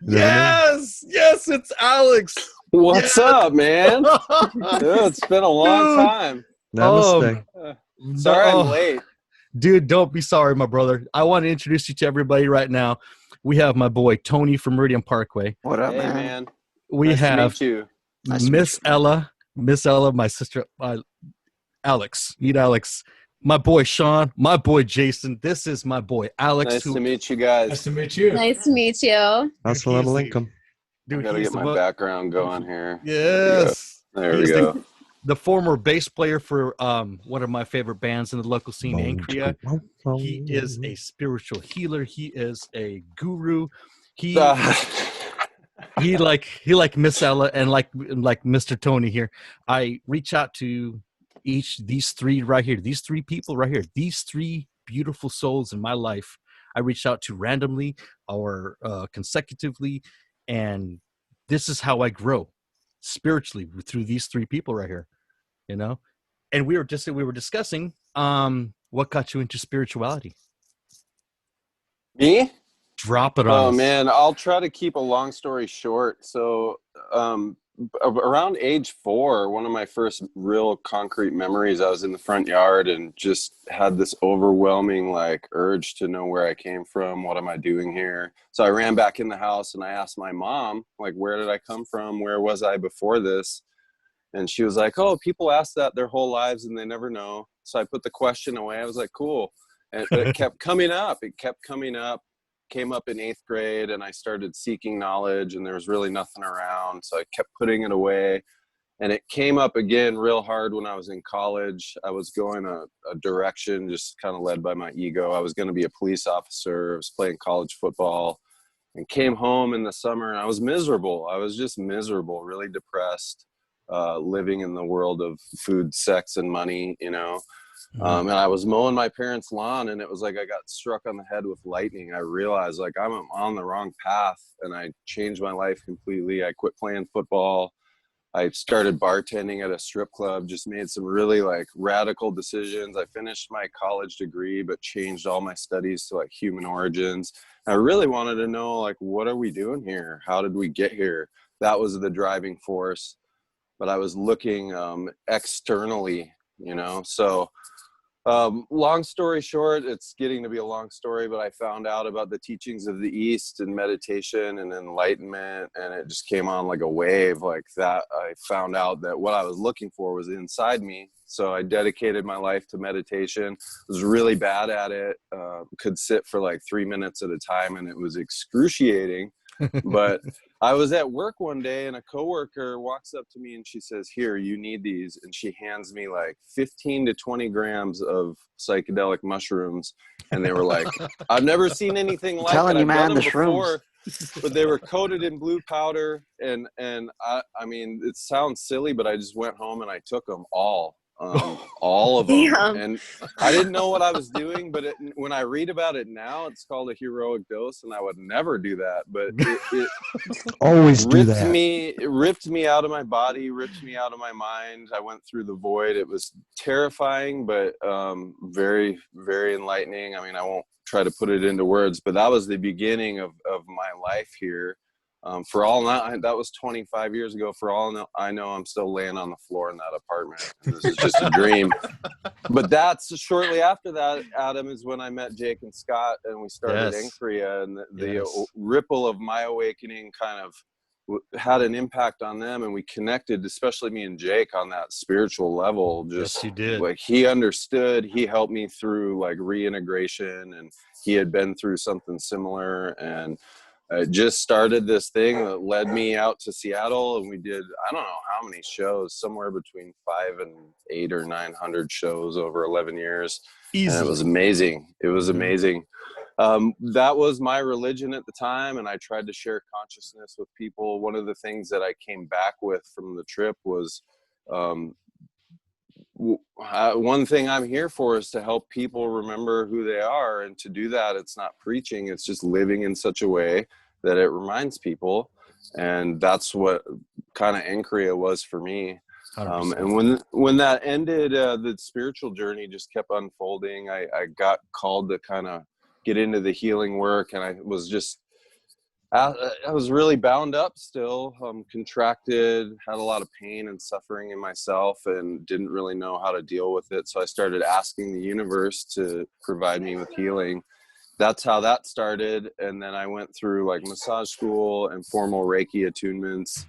Yes, it's Alex. What's up, man? Dude, it's been a long time. Namaste. Sorry I'm late. Dude, don't be sorry, my brother. I want to introduce you to everybody right now. We have my boy Tony from Meridian Parkway. What up, Hey, man? We nice have to meet you. Miss Ella, my sister, Alex. Meet Alex. My boy Sean, my boy Jason. This is my boy Alex. Nice to meet you guys. Nice to meet you. Nice to meet you. Assalamu alaikum. I gotta get my background going here. Yes. There we go. The former bass player for one of my favorite bands in the local scene, Ankria. He is a spiritual healer. He is a guru. He like Miss Ella and like Mr. Tony here. I reach out to these three right here, these three people right here, these three beautiful souls in my life. I reached out to randomly or consecutively, and this is how I grow spiritually through these three people right here. And we were discussing what got you into spirituality. Me? Drop it on us. Oh man, I'll try to keep a long story short. So around age 4, one of my first real concrete memories, I was in the front yard and just had this overwhelming urge to know where I came from. What am I doing here? So I ran back in the house and I asked my mom, where did I come from? Where was I before this? And she was like, oh, people ask that their whole lives and they never know. So I put the question away. I was like, cool. But it kept coming up. Came up in 8th grade, and I started seeking knowledge, and there was really nothing around. So I kept putting it away. And it came up again real hard when I was in college. I was going a direction just kind of led by my ego. I was going to be a police officer. I was playing college football, and came home in the summer, and I was miserable. I was just miserable, really depressed. Living in the world of food, sex, and money, and I was mowing my parents' lawn, and it was like I got struck on the head with lightning. I realized I'm on the wrong path, and I changed my life completely. I quit playing football. I started bartending at a strip club, just made some really radical decisions. I finished my college degree, but changed all my studies to human origins. And I really wanted to know what are we doing here? How did we get here? That was the driving force. But I was looking externally, so long story short, it's getting to be a long story, but I found out about the teachings of the East and meditation and enlightenment, and it just came on like a wave like that. I found out that what I was looking for was inside me. So I dedicated my life to meditation. Was really bad at it, could sit for 3 minutes at a time, and it was excruciating. But I was at work one day, and a coworker walks up to me and she says, "Here, you need these." And she hands me 15 to 20 grams of psychedelic mushrooms. And they were I've never seen anything like it. Telling you, I've man, done the them before, shrooms. but they were coated in blue powder. And I mean, it sounds silly, but I just went home and I took them all of them. Damn. And I didn't know what I was doing, but when I read about it now, it's called a heroic dose, and I would never do that. But it always do that. It ripped me out of my body, ripped me out of my mind. I went through the void. It was terrifying, but very, very enlightening. I mean, I won't try to put it into words, but that was the beginning of my life here. For all that was 25 years ago. For all I know, I'm still laying on the floor in that apartment. And this is just a dream. But that's shortly after that, Adam, is when I met Jake and Scott, and we started Ankria, and the ripple of my awakening kind of had an impact on them, and we connected, especially me and Jake, on that spiritual level. Just you did. He understood. He helped me through reintegration, and he had been through something similar, and I just started this thing that led me out to Seattle, and we did, I don't know how many shows, somewhere between 500 and 800 or 900 shows over 11 years. Easy. And it was amazing. It was amazing. That was my religion at the time, and I tried to share consciousness with people. One of the things that I came back with from the trip was, one thing I'm here for is to help people remember who they are. And to do that, it's not preaching, it's just living in such a way that it reminds people. And that's what kind of Encria was for me. And when that ended, the spiritual journey just kept unfolding. I got called to kind of get into the healing work, and I was really bound up still, contracted, had a lot of pain and suffering in myself, and didn't really know how to deal with it. So I started asking the universe to provide me with healing. That's how that started. And then I went through like massage school and formal Reiki attunements,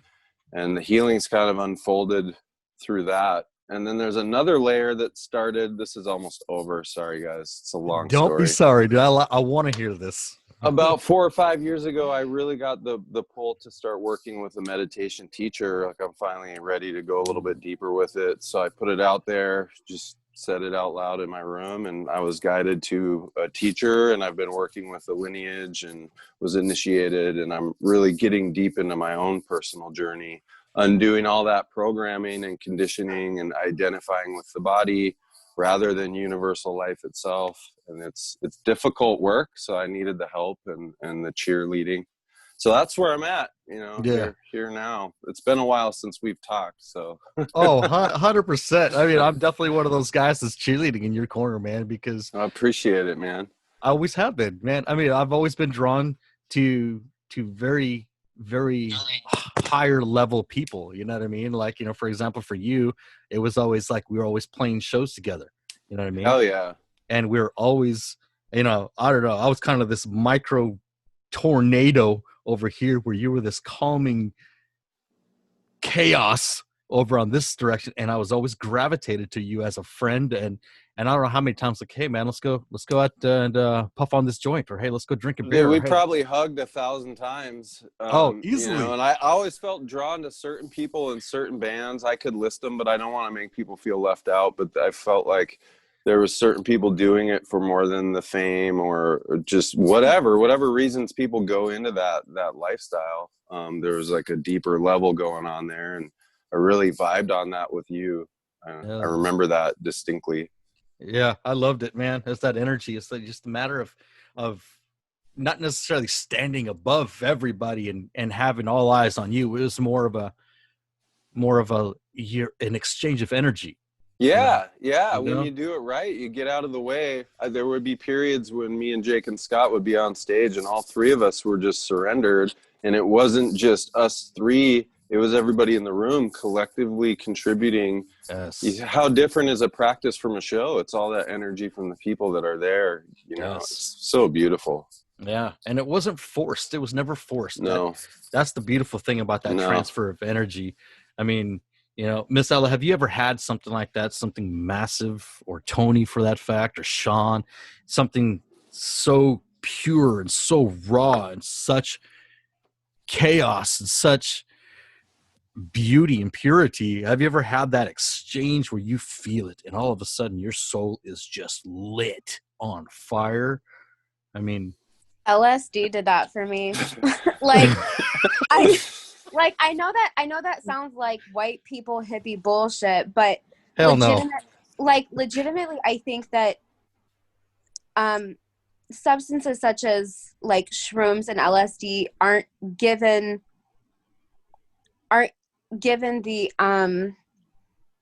and the healings kind of unfolded through that. And then there's another layer that started. This is almost over. Sorry, guys. It's a long story. Don't be sorry, dude. I want to hear this. About 4 or 5 years ago, I really got the pull to start working with a meditation teacher. Like, I'm finally ready to go a little bit deeper with it. So I put it out there, just said it out loud in my room, and I was guided to a teacher, and I've been working with a lineage and was initiated, and I'm really getting deep into my own personal journey, undoing all that programming and conditioning and identifying with the body rather than universal life itself. And it's difficult work, so I needed the help and the cheerleading. So that's where I'm at, here now. It's been a while since we've talked, so. Oh, 100%. I mean, I'm definitely one of those guys that's cheerleading in your corner, man, because I appreciate it, man. I always have been, man. I mean, I've always been drawn to very, very higher level people, you know what I mean? Like, for example, for you, it was always like we were always playing shows together, you know what I mean? Hell yeah. And we were always, I don't know, I was kind of this micro tornado over here where you were this calming chaos over on this direction, and I was always gravitated to you as a friend. And I don't know how many times, like, hey man, let's go out and puff on this joint, or hey, let's go drink a beer. Dude, we probably hugged 1,000 times. Easily. And I always felt drawn to certain people in certain bands. I could list them, but I don't want to make people feel left out. But I felt like there was certain people doing it for more than the fame or just whatever reasons people go into that lifestyle. There was like a deeper level going on there, and I really vibed on that with you. I remember that distinctly. Yeah, I loved it, man. It's that energy. It's like just a matter of not necessarily standing above everybody and having all eyes on you. It was more of an exchange of energy. Yeah. When you do it right, you get out of the way. There would be periods when me and Jake and Scott would be on stage, and all three of us were just surrendered. And it wasn't just us three. It was everybody in the room collectively contributing. Yes. How different is a practice from a show? It's all that energy from the people that are there. It's so beautiful. Yeah. And it wasn't forced. It was never forced. No. That's the beautiful thing about that transfer of energy. I mean, Miss Ella, have you ever had something like that? Something massive, or Tony for that fact, or Sean, something so pure and so raw and such chaos and such beauty and purity? Have you ever had that exchange where you feel it and all of a sudden your soul is just lit on fire? I mean, LSD did that for me. I know that sounds like white people hippie bullshit, but legitimately I think that substances such as like shrooms and LSD aren't given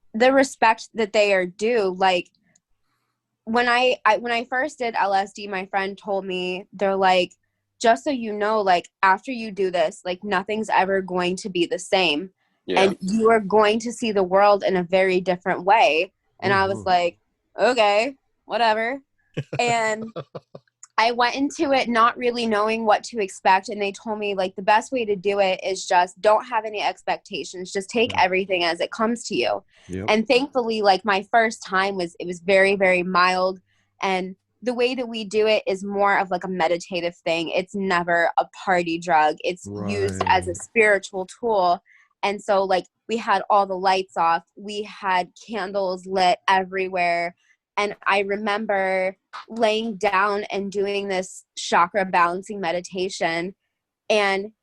the respect that they are due. Like when I first did LSD, my friend told me, they're like, just so you know, like after you do this, like nothing's ever going to be the same. Yeah. And you are going to see the world in a very different way. And I was like, okay, whatever. And I went into it not really knowing what to expect, and they told me like the best way to do it is just don't have any expectations, just take everything as it comes to you. Yep. And thankfully, like my first time was very, very mild, and the way that we do it is more of like a meditative thing. It's never a party drug. It's used as a spiritual tool. And so like we had all the lights off, we had candles lit everywhere. And I remember laying down and doing this chakra balancing meditation. And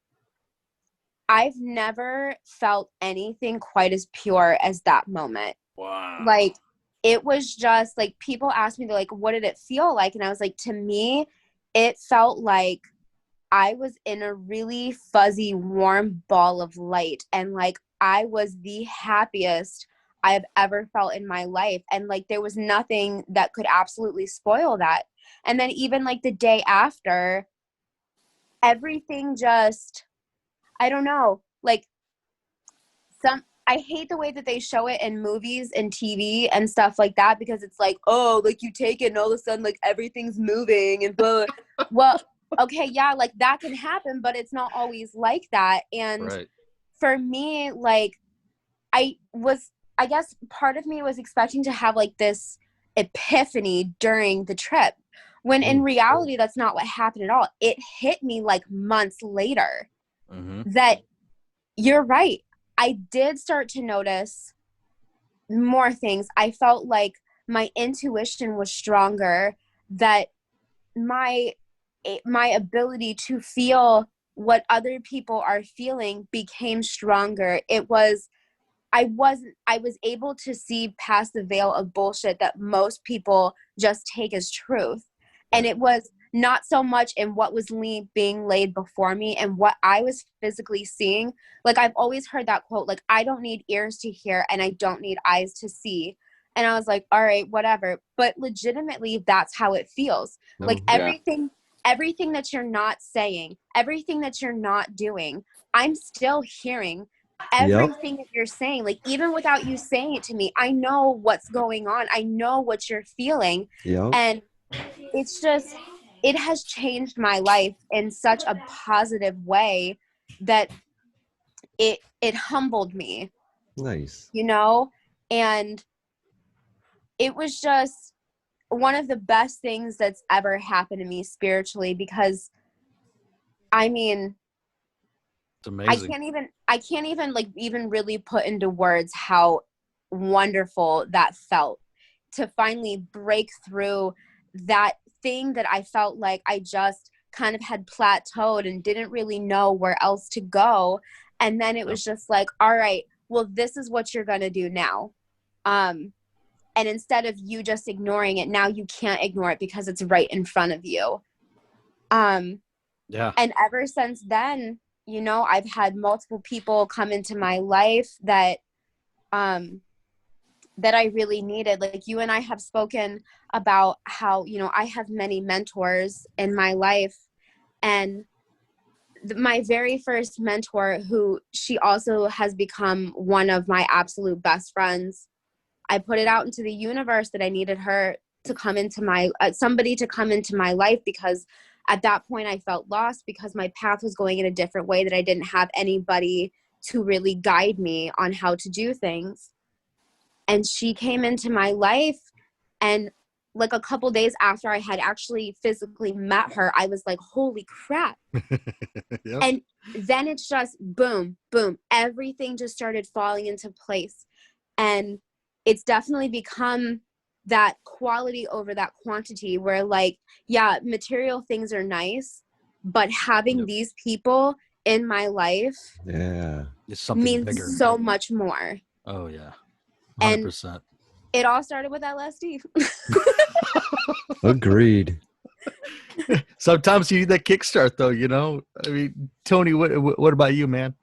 I've never felt anything quite as pure as that moment. Wow. Like, it was just like, people asked me, they're like, what did it feel like? And I was like, to me, it felt like I was in a really fuzzy, warm ball of light. And like, I was the happiest I have ever felt in my life. And like, there was nothing that could absolutely spoil that. And then even like the day after, everything just, I don't know, like I hate the way that they show it in movies and TV and stuff like that, because it's like, oh, like you take it and all of a sudden like everything's moving and blah. Well, okay, yeah, like that can happen, but it's not always like that. And for me, like I guess part of me was expecting to have like this epiphany during the trip, when in reality, that's not what happened at all. It hit me like months later that you're right. I did start to notice more things. I felt like my intuition was stronger, that my ability to feel what other people are feeling became stronger. I was able to see past the veil of bullshit that most people just take as truth. And it was not so much in what was being laid before me and what I was physically seeing. Like, I've always heard that quote, like, I don't need ears to hear and I don't need eyes to see. And I was like, all right, whatever. But legitimately, that's how it feels. Like everything that you're not saying, everything that you're not doing, I'm still hearing everything that you're saying. Like, even without you saying it to me, I know what's going on. I know what you're feeling. And it's just, it has changed my life in such a positive way that it humbled me. Nice. You know? And it was just one of the best things that's ever happened to me spiritually, because I mean, it's amazing. I can't even like even really put into words how wonderful that felt to finally break through that thing that I felt like I just kind of had plateaued and didn't really know where else to go. And then it was just like, all right, well, this is what you're going to do now. And instead of you just ignoring it, now you can't ignore it because it's right in front of you. And ever since then, you know, I've had multiple people come into my life that I really needed. Like, you and I have spoken about how, you know, I have many mentors in my life. And my very first mentor, who she also has become one of my absolute best friends, I put it out into the universe that I needed her to come into somebody to come into my life, because at that point I felt lost because my path was going in a different way, that I didn't have anybody to really guide me on how to do things. And she came into my life, and like a couple days after I had actually physically met her, I was like, holy crap. And then it's just boom, boom. Everything just started falling into place. And it's definitely become that quality over that quantity, where like, yeah, material things are nice, but having these people in my life means bigger. So much more. Oh yeah. 100%. And it all started with LSD. Agreed. Sometimes you need that kickstart, though. You know, I mean, Tony, what about you, man?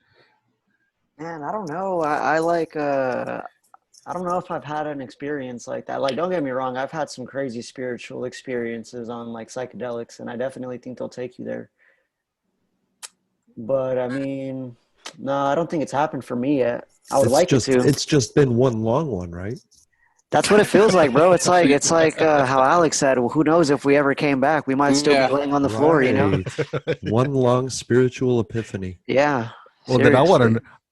Man, I don't know. I like. I don't know if I've had an experience like that. Like, don't get me wrong. I've had some crazy spiritual experiences on like psychedelics, and I definitely think they'll take you there. But I mean, no, I don't think it's happened for me yet. I would like it to. It's just been one long one, right? That's what it feels like, bro. It's like how Alex said, well, who knows if we ever came back, we might still be laying on the floor, you know? One long spiritual epiphany. Yeah. Well, seriously. Then I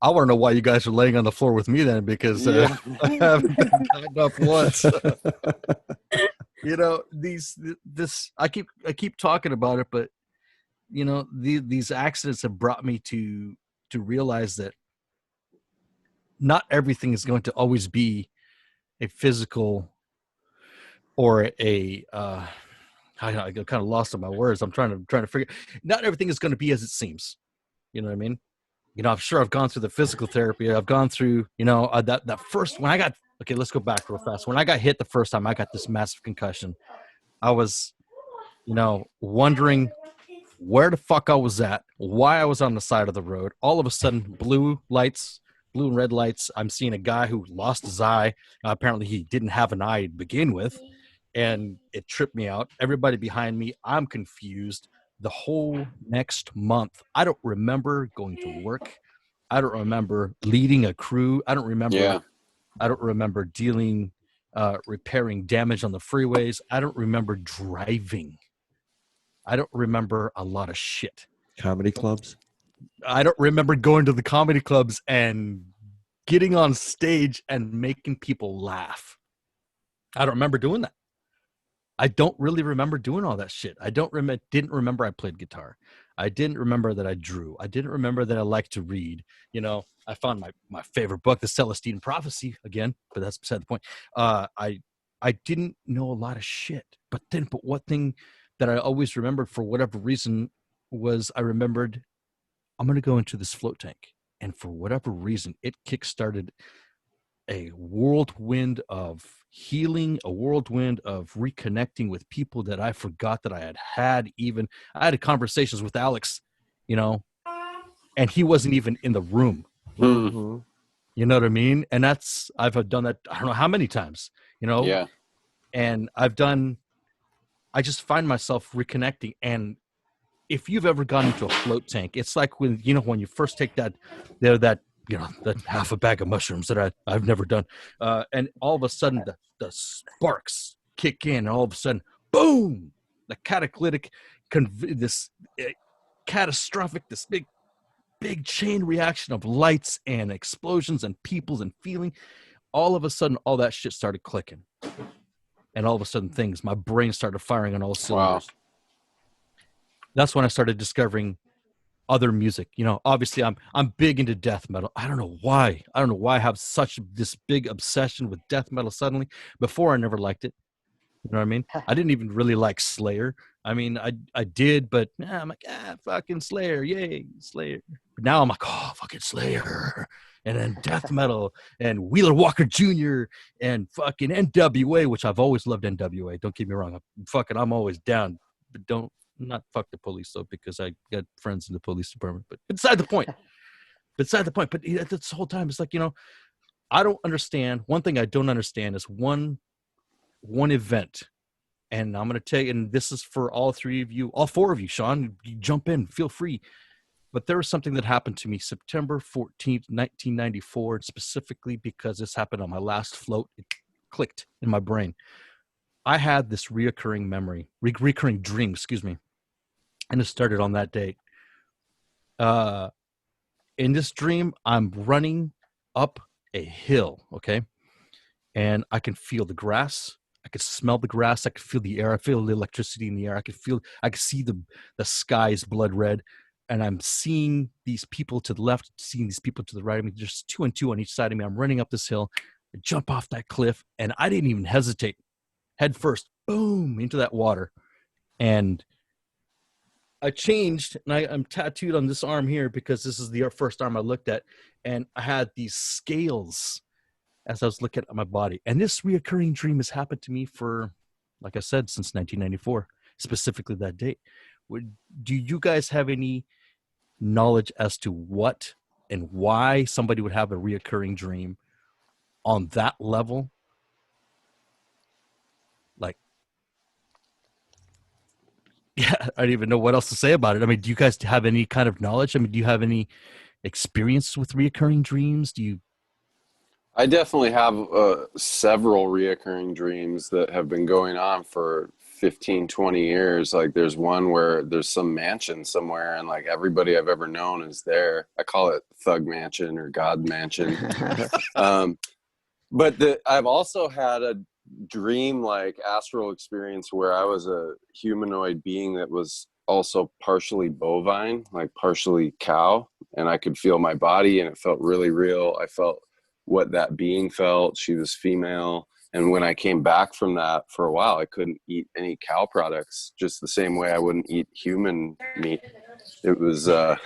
want to know why you guys are laying on the floor with me then, because I haven't gotten up once. this I keep talking about it, but these accidents have brought me to realize that not everything is going to always be a physical or a I got kind of lost in my words. I'm trying to figure. Not everything is going to be as it seems. You know what I mean? I'm sure I've gone through the physical therapy. I've gone through, that first when I got. Okay, let's go back real fast. When I got hit the first time, I got this massive concussion. I was, wondering where the fuck I was at, why I was on the side of the road. All of a sudden, blue and red lights. I'm seeing a guy who lost his eye. Apparently, he didn't have an eye to begin with, and it tripped me out. Everybody behind me, I'm confused. The whole next month, I don't remember going to work. I don't remember leading a crew. I don't remember dealing, repairing damage on the freeways. I don't remember driving. I don't remember a lot of shit. Comedy clubs? I don't remember going to the comedy clubs and getting on stage and making people laugh. I don't remember doing that. I don't really remember doing all that shit. Didn't remember I played guitar. I didn't remember that I drew. I didn't remember that I liked to read. I found my favorite book, The Celestine Prophecy, again, but that's beside the point. I didn't know a lot of shit. But one thing that I always remembered for whatever reason was I remembered I'm going to go into this float tank. And for whatever reason, it kickstarted a whirlwind of healing, a whirlwind of reconnecting with people that I forgot that I had even. I had conversations with Alex, and he wasn't even in the room. Mm-hmm. You know what I mean? And I've done that, I don't know how many times, Yeah. And I just find myself reconnecting. And if you've ever gone into a float tank, it's like when you first take that half a bag of mushrooms that I've never done. And all of a sudden the sparks kick in, and all of a sudden, boom, the cataclysmic, this catastrophic, this big chain reaction of lights and explosions and peoples and feeling. All of a sudden, all that shit started clicking. And all of a sudden my brain started firing on all cylinders. Wow. That's when I started discovering other music. Obviously I'm big into death metal. I don't know why I have such this big obsession with death metal suddenly. Before I never liked it. You know what I mean? I didn't even really like Slayer. I mean, I did, but I'm like, fucking Slayer, yay, Slayer. But now I'm like, oh, fucking Slayer. And then death metal and Wheeler Walker Jr. and fucking NWA, which I've always loved NWA. Don't get me wrong. I'm always down, but not fuck the police though, because I got friends in the police department. But beside the point. But this whole time it's like, I don't understand. One thing I don't understand is one event, and I'm going to tell you, and this is for all four of you, Sean, you jump in, feel free. But there was something that happened to me September 14th, 1994, specifically because this happened on my last float. It clicked in my brain. I had this recurring dream, and it started on that date. In this dream, I'm running up a hill, okay? And I can feel the grass. I could smell the grass. I could feel the air. I feel the electricity in the air. I could see the sky's blood red. And I'm seeing these people to the left, seeing these people to the right. I mean, there's 2 and 2 on each side of me. I'm running up this hill. I jump off that cliff, and I didn't even hesitate. Head first, boom, into that water. And I changed, and I'm tattooed on this arm here because this is the first arm I looked at. And I had these scales as I was looking at my body. And this reoccurring dream has happened to me for, like I said, since 1994, specifically that date. Do you guys have any knowledge as to what and why somebody would have a reoccurring dream on that level? Like, yeah, I don't even know what else to say about it. I mean, do you guys have any kind of knowledge? I mean, do you have any experience with reoccurring dreams? I definitely have several reoccurring dreams that have been going on for 15, 20 years. Like there's one where there's some mansion somewhere and like everybody I've ever known is there. I call it Thug Mansion or God Mansion. But I've also had dream like astral experience where I was a humanoid being that was also partially bovine, like partially cow, and I could feel my body and it felt really real. I felt what that being felt. She was female. And when I came back from that for a while, I couldn't eat any cow products, just the same way I wouldn't eat human meat. It was a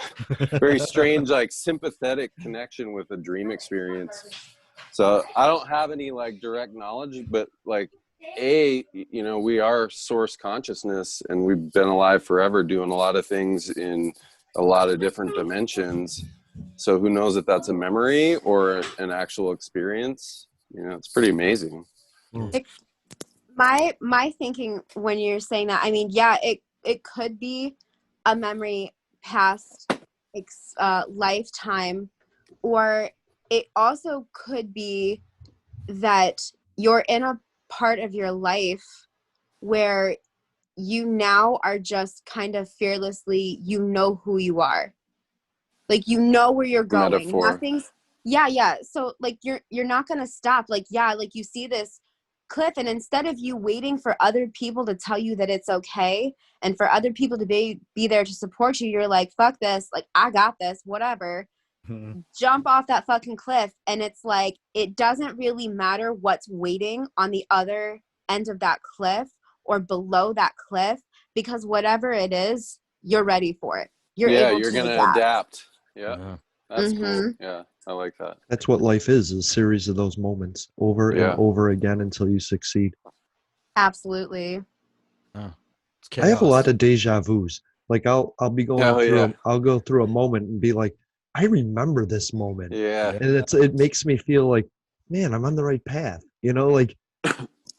very strange, like sympathetic connection with a dream experience. So I don't have any like direct knowledge, but like, we are source consciousness, and we've been alive forever doing a lot of things in a lot of different dimensions. So who knows if that's a memory or an actual experience? It's pretty amazing. My thinking when you're saying that, I mean, yeah, it could be a memory past lifetime, or it also could be that you're in a part of your life where you now are just kind of fearlessly, who you are, like where you're going. Metaphor. So like you're not gonna stop, like you see this cliff, and instead of you waiting for other people to tell you that it's okay and for other people to be there to support you, you're like, fuck this, like I got this, whatever. Jump off that fucking cliff. And it's like, it doesn't really matter what's waiting on the other end of that cliff or below that cliff, because whatever it is, you're ready for it. You're gonna adapt. Yeah. That's cool. Yeah, I like that. That's what life is a series of those moments over and over again until you succeed. Absolutely. I have a lot of deja vus. Like I'll be going I'll go through a moment and be like, I remember this moment. Yeah. And it makes me feel like, man, I'm on the right path. Like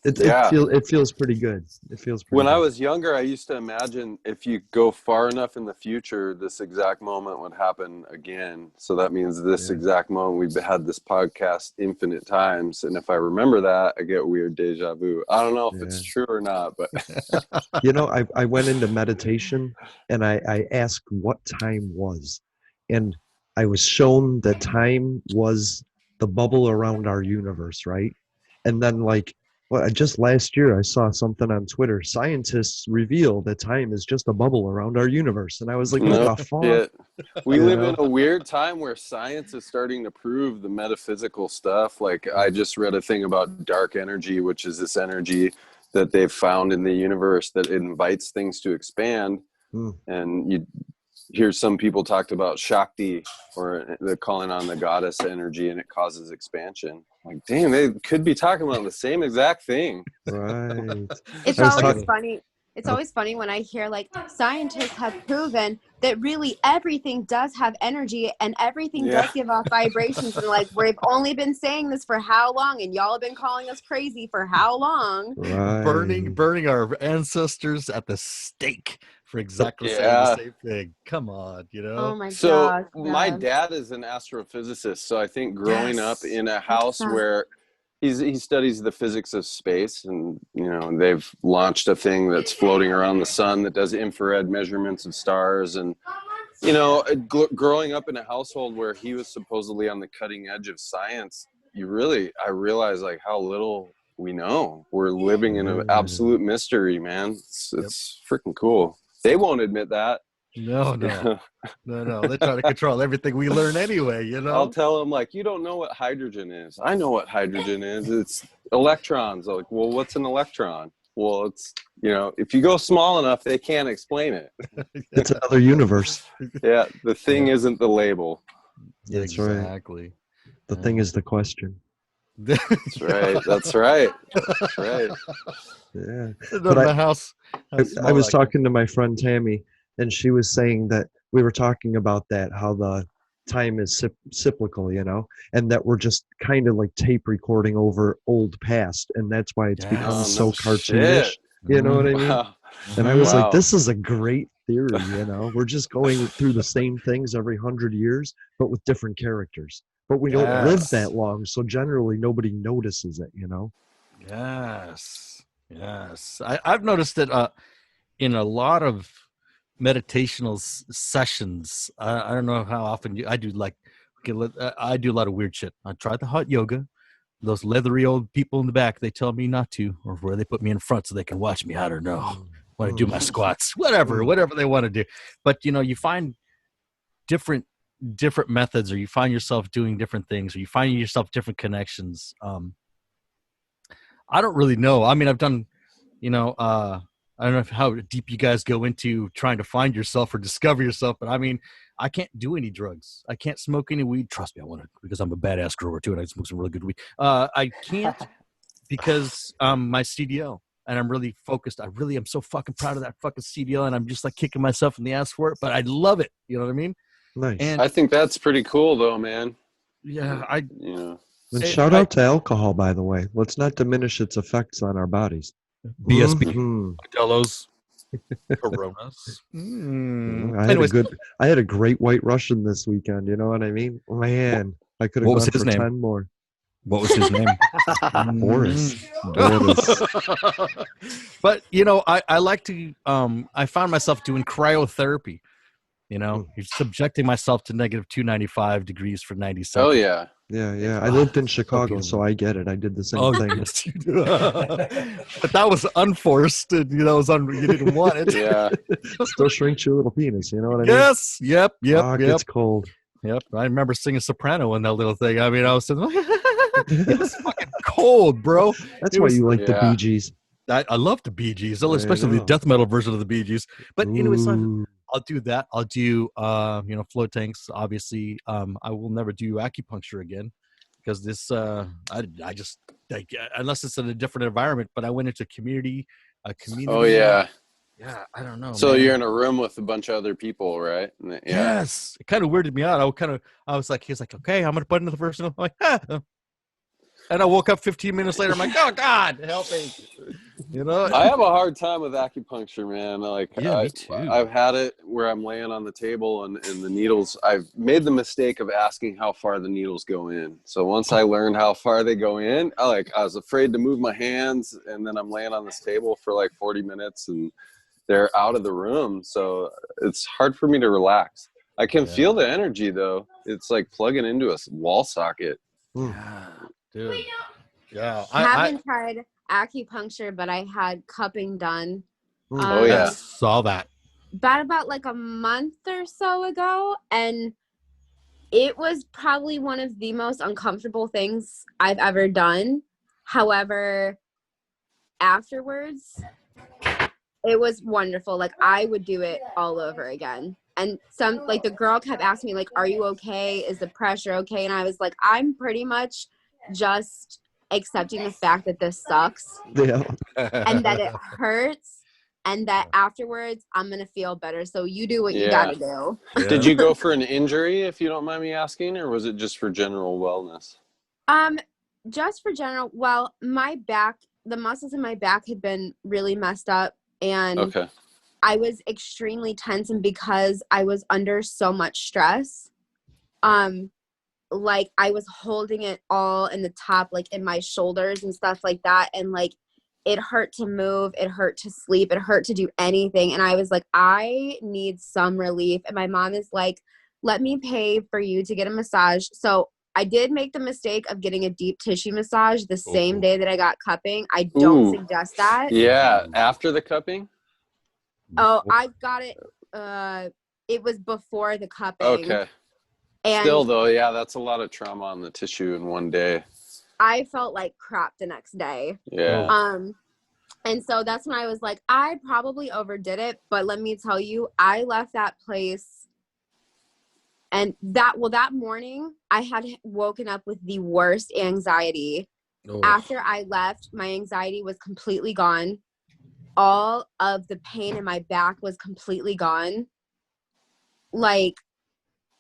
it feels pretty good. It feels pretty When good. I was younger, I used to imagine if you go far enough in the future, this exact moment would happen again. So that means this exact moment, we've had this podcast infinite times. And if I remember that, I get weird deja vu. I don't know if it's true or not, but I went into meditation and I asked what time was. And I was shown that time was the bubble around our universe, right? And then just last year, I saw something on Twitter. Scientists reveal that time is just a bubble around our universe. And I was like, what the fuck? Yeah. We live in a weird time where science is starting to prove the metaphysical stuff. Like I just read a thing about dark energy, which is this energy that they've found in the universe that invites things to expand. And you hear some people talked about Shakti, or they're calling on the goddess energy, and it causes expansion. Like, damn, they could be talking about the same exact thing. Right. It's always funny. It's always funny when I hear like scientists have proven that really everything does have energy and everything does give off vibrations. And like, we've only been saying this for how long? And y'all have been calling us crazy for how long? Right. Burning our ancestors at the stake for exactly saying the same thing. Come on, Oh my God. So my dad is an astrophysicist. So I think growing up in a house where he studies the physics of space, and they've launched a thing that's floating around the sun that does infrared measurements of stars, and growing up in a household where he was supposedly on the cutting edge of science, I realized like how little we know. We're living in an absolute mystery, man. It's freaking cool. They won't admit that. No. They try to control everything we learn anyway, I'll tell them, like, you don't know what hydrogen is. I know what hydrogen is. It's electrons. They're like, well, what's an electron? Well, it's, if you go small enough, they can't explain it. It's another universe. Yeah, the thing isn't the label. That's exactly. Right. The thing is the question. That's right. That's right. That's right. Yeah. But I was talking to my friend Tammy, and she was saying that we were talking about that, how the time is cyclical, and that we're just kind of like tape recording over old past, and that's why it's become so cartoonish. You know what I mean? Wow. And I was like, this is a great theory. We're just going through the same things every 100 years, but with different characters. But we don't live that long, so generally nobody notices it. Yes. I've noticed that in a lot of meditational sessions. I don't know how often I do. Like, I do a lot of weird shit. I tried the hot yoga, those leathery old people in the back, they tell me not to, or where they put me in front so they can watch me. I don't know. When I do my squats, whatever they want to do. But you find different methods, or you find yourself doing different things, or you find yourself different connections. I don't really know. I mean, I've done, I don't know how deep you guys go into trying to find yourself or discover yourself, but I mean, I can't do any drugs. I can't smoke any weed. Trust me, I want to, because I'm a badass grower too, and I smoke some really good weed. I can't because my CDL, and I'm really focused. I'm so fucking proud of that fucking CDL, and I'm just like kicking myself in the ass for it, but I love it. You know what I mean? Nice. And I think that's pretty cool, though, man. Yeah, And shout out to alcohol, by the way. Let's not diminish its effects on our bodies. BSB, Modelo's, Coronas. I had a great White Russian this weekend. You know what I mean? Man, I could have gone for 10 more. What was his name? Boris. But I like to. I found myself doing cryotherapy. You're subjecting myself to negative 295 degrees for 90 seconds. Oh yeah. Yeah. I lived in Chicago, so I get it. I did the same thing. Yes, you do. But that was unforced, and you didn't want it. Yeah. Still shrinks your little penis. You know what I mean? Yes. Yep. Oh, it gets cold. Yep. I remember singing soprano in that little thing. I mean, I was sitting. It was fucking cold, bro. That's why you like the Bee Gees. I love the Bee Gees, especially the death metal version of the Bee Gees. But anyway, so I'll do that. I'll do float tanks. Obviously, I will never do acupuncture again because this I just unless it's in a different environment. But I went into community. Oh yeah. Yeah, I don't know. So you're in a room with a bunch of other people, right? Yeah. Yes, it kind of weirded me out. I was like, he's like, okay, I'm gonna put into the first one. I'm like, and I woke up 15 minutes later. I'm like, oh God, help me! I have a hard time with acupuncture, man. Like, me too. I've had it where I'm laying on the table and the needles. I've made the mistake of asking how far the needles go in. So once I learned how far they go in, I was afraid to move my hands, and then I'm laying on this table for like 40 minutes, and they're out of the room. So it's hard for me to relax. I can feel the energy though. It's like plugging into a wall socket. Yeah, dude. Yeah, I haven't tried acupuncture, but I had cupping done. Oh yeah, saw that. About like a month or so ago, and it was probably one of the most uncomfortable things I've ever done. However, afterwards, it was wonderful. Like, I would do it all over again. And the girl kept asking me, like, are you okay? Is the pressure okay? And I was like, I'm pretty much just accepting the fact that this sucks. Yeah. And that it hurts. And that afterwards, I'm going to feel better. So you do what you got to do. Yeah. Did you go for an injury, if you don't mind me asking, or was it just for general wellness? Just for general. Well, my back, the muscles in my back had been really messed up. And I was extremely tense, and because I was under so much stress, like I was holding it all in the top, like in my shoulders and stuff like that. And like, it hurt to move, it hurt to sleep, it hurt to do anything. And I was like, I need some relief. And my mom is like, let me pay for you to get a massage. So I did make the mistake of getting a deep tissue massage the same day that I got cupping. I don't suggest that. Yeah, after the cupping? Oh, I got it. It was before the cupping. Okay. And still, though, yeah, that's a lot of trauma on the tissue in one day. I felt like crap the next day. Yeah. And so that's when I was like, I probably overdid it. But let me tell you, I left that place. And that morning, I had woken up with the worst anxiety. After I left, my anxiety was completely gone. All of the pain in my back was completely gone. Like,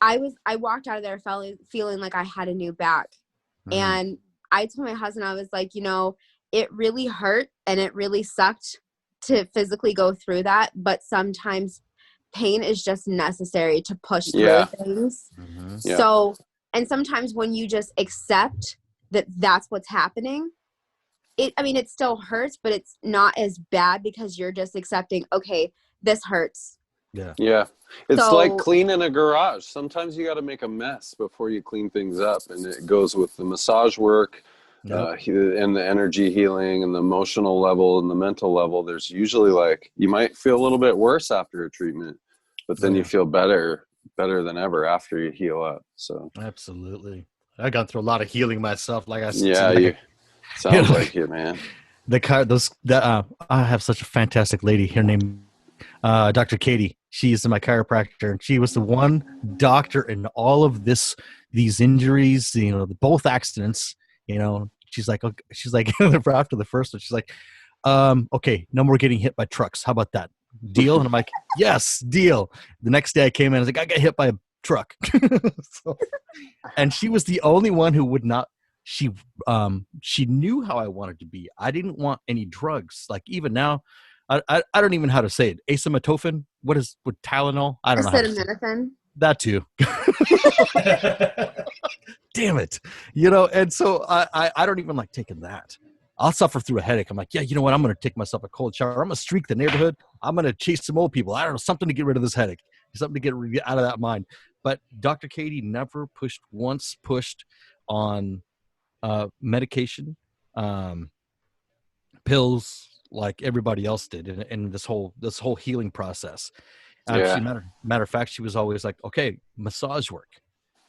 I walked out of there feeling like I had a new back. And I told my husband, I was like, it really hurt and it really sucked to physically go through that. But sometimes pain is just necessary to push through things. So, and sometimes when you just accept that that's what's happening, it still hurts, but it's not as bad because you're just accepting, okay, this hurts. Yeah. It's like cleaning a garage. Sometimes you got to make a mess before you clean things up. And it goes with the massage work, and the energy healing and the emotional level and the mental level, there's usually like, you might feel a little bit worse after a treatment, but then you feel better than ever after you heal up. So absolutely. I've gone through a lot of healing myself. Like I said, yeah, sounds like it, man. I have such a fantastic lady. Her name, Dr. Katie. She's my chiropractor, and she was the one doctor in all of these injuries. You know, both accidents. You know, she's like after the first one, she's like, okay, no more getting hit by trucks. How about that? Deal? And I'm like, yes, deal. The next day I came in, I was like, I got hit by a truck. And she was the only one who would not. She knew how I wanted to be. I didn't want any drugs. Like even now, I don't even know how to say it. Acetaminophen. What is with Tylenol? I don't know. Acetaminophen. That too. Damn it. You know, and so I don't even like taking that. I'll suffer through a headache. I'm like, yeah, you know what? I'm going to take myself a cold shower. I'm going to streak the neighborhood. I'm going to chase some old people. I don't know, something to get rid of this headache, something to get out of that mind. But Dr. Katie never pushed on medication, pills, like everybody else did in this whole healing process. Matter of fact, she was always like, okay, massage work.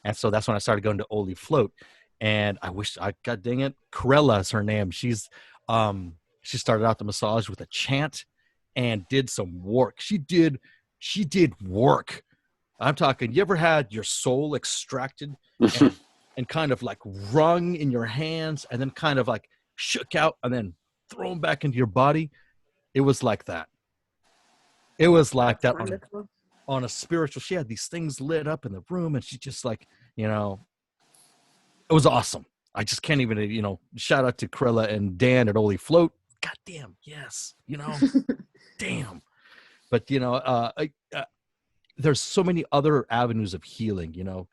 And so that's when I started going to Oli Float. And God dang it, Corella is her name. She started out the massage with a chant and did some work. She did work. I'm talking, you ever had your soul extracted and kind of like wrung in your hands and then kind of like shook out and then thrown back into your body? It was like that. It was like that on a spiritual. She had these things lit up in the room, and she just like, you know, it was awesome. I just can't even, you know, shout out to Corella and Dan at Oli Float. God damn, yes, you know, damn. But you know, there's so many other avenues of healing. You know,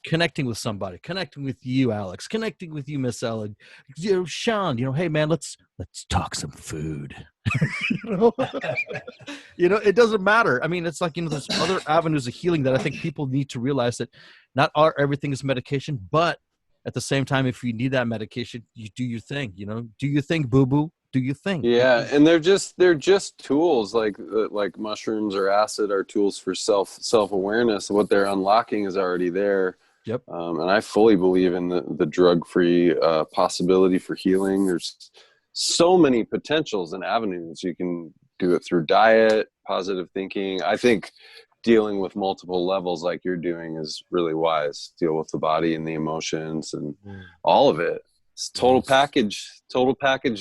connecting with somebody, connecting with you, Alex, connecting with you, Miss Ella, you know, Sean. You know, hey man, let's talk some food. You know, it doesn't matter. I mean, it's like, you know, there's other avenues of healing that I think people need to realize that not everything is medication, but at the same time, if you need that medication, you do your thing. You know, do you think, boo boo? Do you think? Yeah, and they're just tools like mushrooms or acid are tools for self-awareness. What they're unlocking is already there. Yep. And I fully believe in the drug-free possibility for healing. There's so many potentials and avenues. You can do it through diet, positive thinking. I think dealing with multiple levels like you're doing is really wise. Deal with the body and the emotions and all of it. It's total package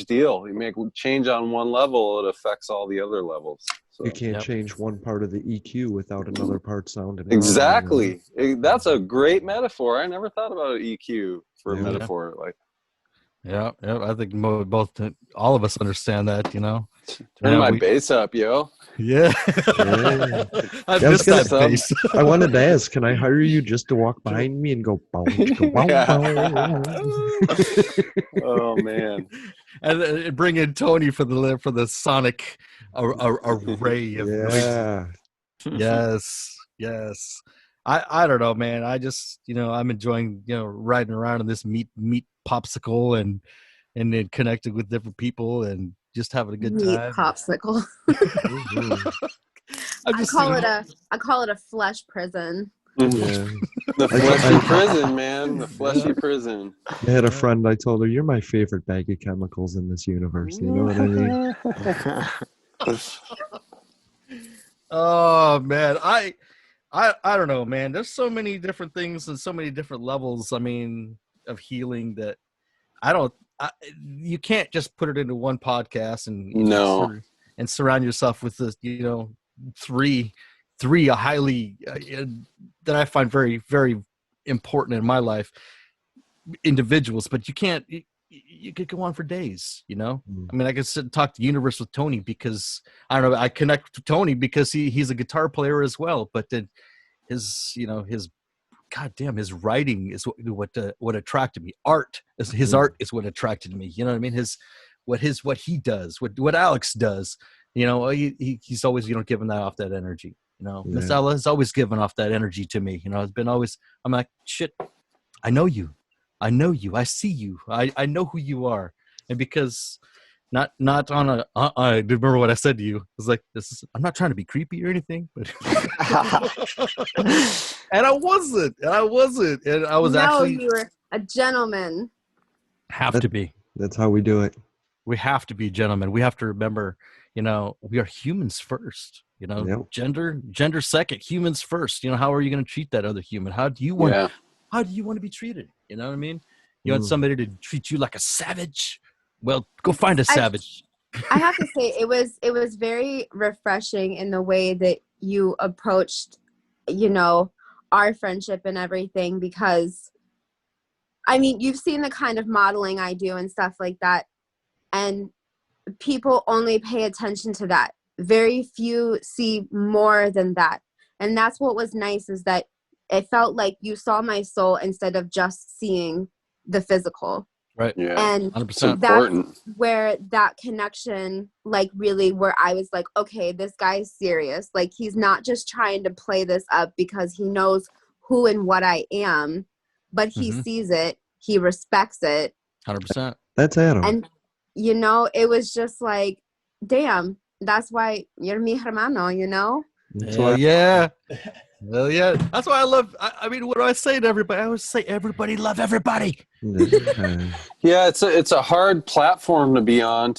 deal. You make change on one level, it affects all the other levels. So, you can't change one part of the EQ without another part sounding. Exactly. That's a great metaphor. I never thought about EQ for a metaphor. Like, yeah. I think all of us understand that. You know, turn my bass up, yo. Yeah. I missed that bass. I wanted to ask, can I hire you just to walk behind me and go bow, oh man. And bring in Tony for the sonic array of noise. Yes. I don't know, man. I just, you know, I'm enjoying, you know, riding around in this meat popsicle and then connecting with different people and just having a good time. Meat popsicle. I call it a flesh prison. Yeah. The fleshy prison, man. The fleshy prison. I had a friend, I told her, you're my favorite bag of chemicals in this universe. You know what I mean? Oh man. I don't know, man. There's so many different things and so many different levels, I mean, of healing that you can't just put it into one podcast and surround yourself with this, you know, three highly that I find very, very important in my life individuals, but you could go on for days, you know. I mean, I could sit and talk the universe with Tony because I don't know, I connect with Tony because he's a guitar player as well, but then his writing is what attracted me. Art is what attracted me. You know what I mean? What he does, what Alex does. You know, he's always, you know, giving that off that energy. You know, Miss Ella has always given off that energy to me. You know, it's been always. I'm like, shit, I know you. I know you. I see you. I know who you are. And because not on a I remember what I said to you. It was like, I'm not trying to be creepy or anything, but and I wasn't. And I was actually you were a gentleman. Have to be. That's how we do it. We have to be gentlemen. We have to remember, we are humans first. Yep. Gender second, humans first. How are you going to treat that other human? How do you want to be treated? You know what I mean? You want somebody to treat you like a savage? Well, go find a savage. I have to say it was very refreshing in the way that you approached, our friendship and everything, because I mean, you've seen the kind of modeling I do and stuff like that, and people only pay attention to that. Very few see more than that. And that's what was nice, is that it felt like you saw my soul instead of just seeing the physical. Right. Yeah. And 100%. that's where that connection, like, really, where I was like, okay, this guy's serious. Like, he's not just trying to play this up because he knows who and what I am, but he sees it, he respects it. 100%. That's Adam. And, it was just like, damn, that's why you're mi hermano, Yeah. Well, yeah. That's why I love. I mean, what do I say to everybody? I always say, everybody love everybody. Yeah, it's a hard platform to be on.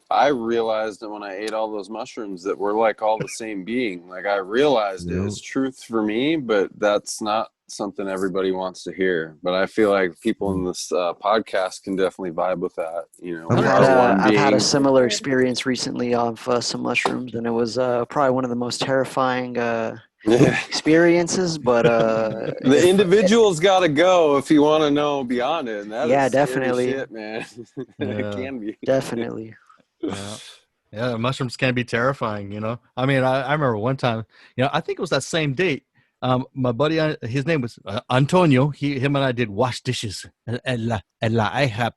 I realized that when I ate all those mushrooms that we're like all the same being. Like, I realized it is truth for me, but that's not something everybody wants to hear. But I feel like people in this podcast can definitely vibe with that. I've had a similar experience recently of some mushrooms, and it was probably one of the most terrifying experiences, but the individual's got to go if you want to know beyond it. And that is definitely shit, man. It can be definitely. Yeah, mushrooms can be terrifying. I mean, I remember one time, I think it was that same date. My buddy, his name was Antonio. Him and I did wash dishes at la IHOP.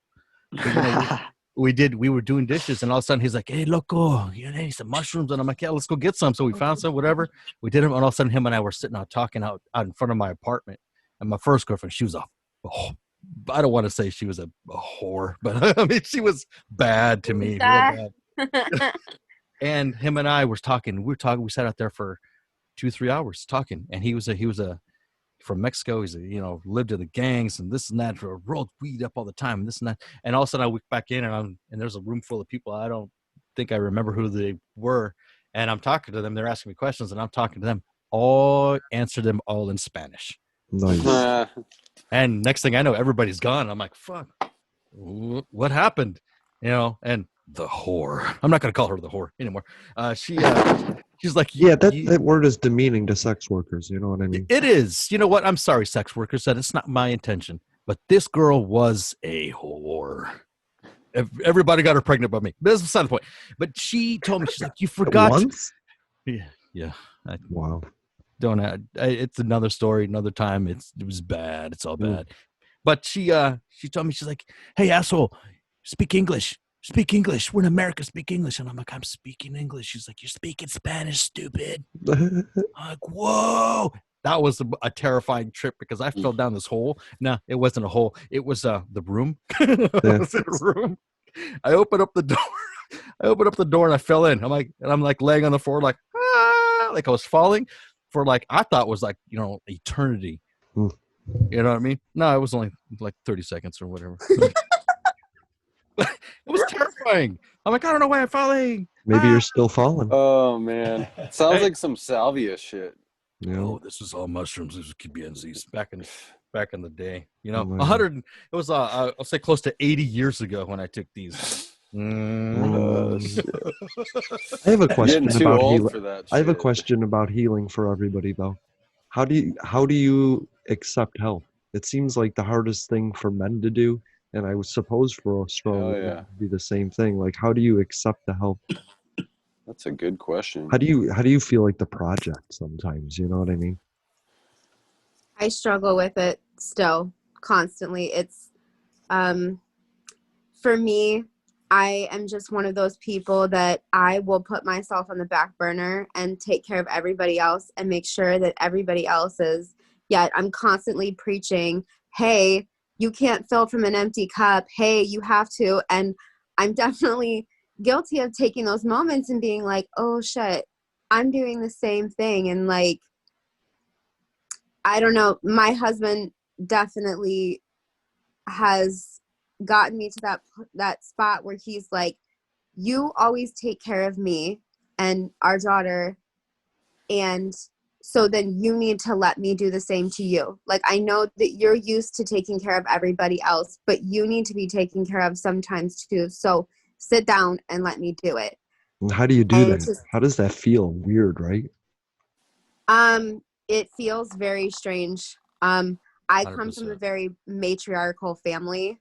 We were doing dishes, and all of a sudden he's like, "Hey, loco, you need some mushrooms?" And I'm like, "Yeah, let's go get some." So we found some, whatever. We did them, and all of a sudden him and I were sitting out talking out in front of my apartment. And my first girlfriend, she was I don't want to say she was a whore, but I mean, she was bad to me. Real bad. And him and I were talking. We sat out there for 2-3 hours talking, and he was from Mexico. He's lived in the gangs and this and that, rolled weed up all the time and this and that. And all of a sudden I went back in, and there's a room full of people. I don't think I remember who they were. And I'm talking to them. They're asking me questions, and I'm talking to them. Answer them all in Spanish. Nice. And next thing I know, everybody's gone. I'm like, fuck, what happened? And the whore. I'm not going to call her the whore anymore. She's like, yeah, that word is demeaning to sex workers. You know what I mean? It is. You know what? I'm sorry, sex workers. That it's not my intention. But this girl was a whore. Everybody got her pregnant by me. But that's beside the point. But she told me, she's like, you forgot. Once? Yeah. Wow. It's another story, another time. It was bad. It's all bad. But she told me, she's like, hey, asshole, speak English. Speak English. We're in America. Speak English. And I'm like, I'm speaking English. She's like, you're speaking Spanish, stupid. I'm like, whoa. That was a terrifying trip because I fell down this hole. No, it wasn't a hole. It was the room. I was in a room. I opened up the door. And I fell in. I'm like laying on the floor like I was falling for I thought it was eternity. You know what I mean? No, it was only like 30 seconds or whatever. It was terrifying. I'm like, I don't know why I'm falling. Maybe you're still falling. Oh man, sounds like some salvia shit. Yeah. Oh, this is all mushrooms. This is KBNZs back in the day. 100. It was I'll say close to 80 years ago when I took these. I have a question about healing. I have a question about healing for everybody though. How do you accept help? It seems like the hardest thing for men to do. And I would suppose for a strong woman it would be the same thing. Like, how do you accept the help? That's a good question. How do you feel like the project sometimes? You know what I mean? I struggle with it still constantly. It's for me, I am just one of those people that I will put myself on the back burner and take care of everybody else and make sure that everybody else is. Yet I'm constantly preaching, hey, you can't fill from an empty cup. Hey, you have to. And I'm definitely guilty of taking those moments and being like, oh shit, I'm doing the same thing. And like, I don't know, my husband definitely has gotten me to that spot where he's like, you always take care of me and our daughter, and so then you need to let me do the same to you. Like, I know that you're used to taking care of everybody else, but you need to be taken care of sometimes too. So sit down and let me do it. And how do you do And that? How does that feel? Weird, right? It feels very strange. I come 100%. from a very matriarchal family.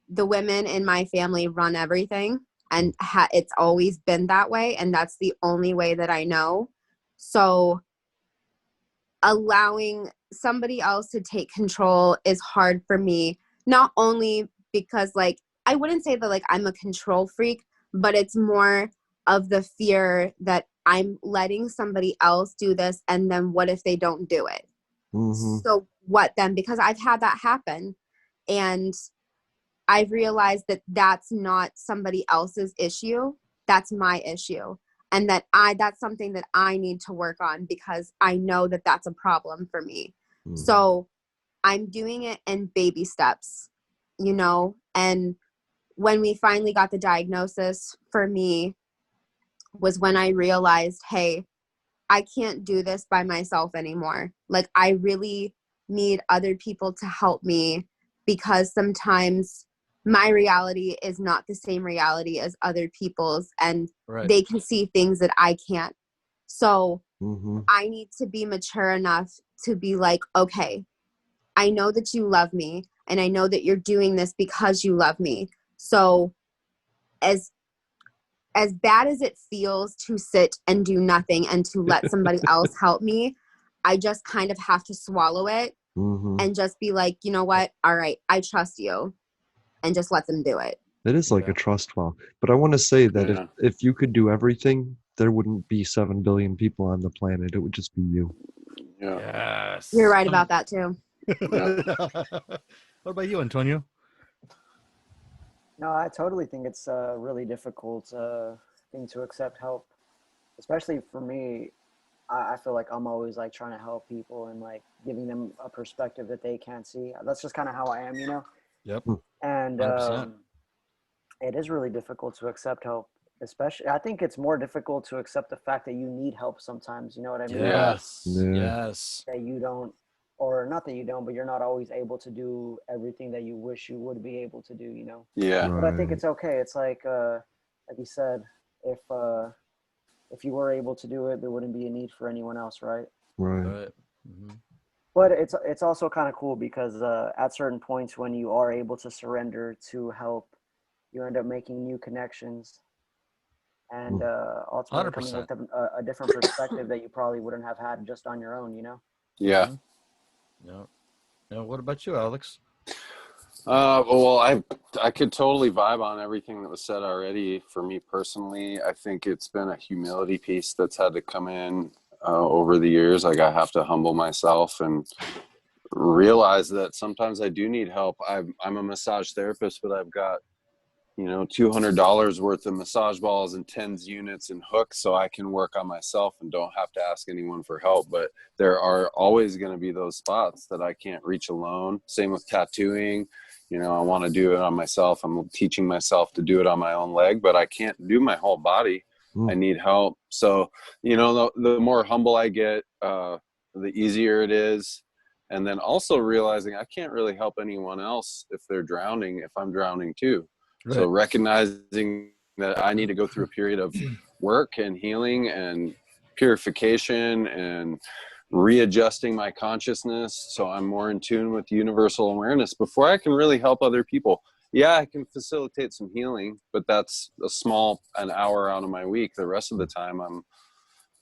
The women in my family run everything, and it's always been that way, and that's the only way that I know. So allowing somebody else to take control is hard for me, not only because, like, I wouldn't say that like I'm a control freak, but it's more of the fear that I'm letting somebody else do this, and then what if they don't do it? So what then? Because I've had that happen, and I've realized that that's not somebody else's issue. That's my issue. And that's something that I need to work on, because I know that that's a problem for me. So I'm doing it in baby steps, you know? And when we finally got the diagnosis for me was when I realized, hey, I can't do this by myself anymore. Like, I really need other people to help me, because sometimes my reality is not the same reality as other people's, and they can see things that I can't. So I need to be mature enough to be like, okay, I know that you love me, and I know that you're doing this because you love me. So as bad as it feels to sit and do nothing and to let somebody else help me, I just kind of have to swallow it and just be like, you know what? All right, I trust you, and just let them do it. It is like a trust fall. But I want to say that if you could do everything, there wouldn't be 7 billion people on the planet. It would just be you. Yes. You're right about that too. What about you, Antonio? No, I totally think it's a really difficult thing to accept help, especially for me. I feel like I'm always like trying to help people and like giving them a perspective that they can't see. That's just kind of how I am, you know? Yep. And it is really difficult to accept help, especially. I think it's more difficult to accept the fact that you need help sometimes. You know what I mean? Yes. Yes. That you don't, or not that you don't, but you're not always able to do everything that you wish you would be able to do, you know? Yeah. But I think it's okay. It's like you said, if you were able to do it, there wouldn't be a need for anyone else, right? Right. But it's also kind of cool because at certain points when you are able to surrender to help, you end up making new connections and ultimately coming with a different perspective that you probably wouldn't have had just on your own, you know? Yeah. Now, what about you, Alex? Well, I could totally vibe on everything that was said already. For me personally, I think it's been a humility piece that's had to come in over the years. Like, I have to humble myself and realize that sometimes I do need help. I'm a massage therapist, but I've got, $200 worth of massage balls and TENS units and hooks, so I can work on myself and don't have to ask anyone for help. But there are always going to be those spots that I can't reach alone. Same with tattooing. I want to do it on myself. I'm teaching myself to do it on my own leg, but I can't do my whole body. I need help. So, the more humble I get, the easier it is. And then also realizing I can't really help anyone else if they're drowning, if I'm drowning too. Right. So recognizing that I need to go through a period of work and healing and purification and readjusting my consciousness so I'm more in tune with universal awareness before I can really help other people. Yeah, I can facilitate some healing, but that's an hour out of my week. The rest of the time I'm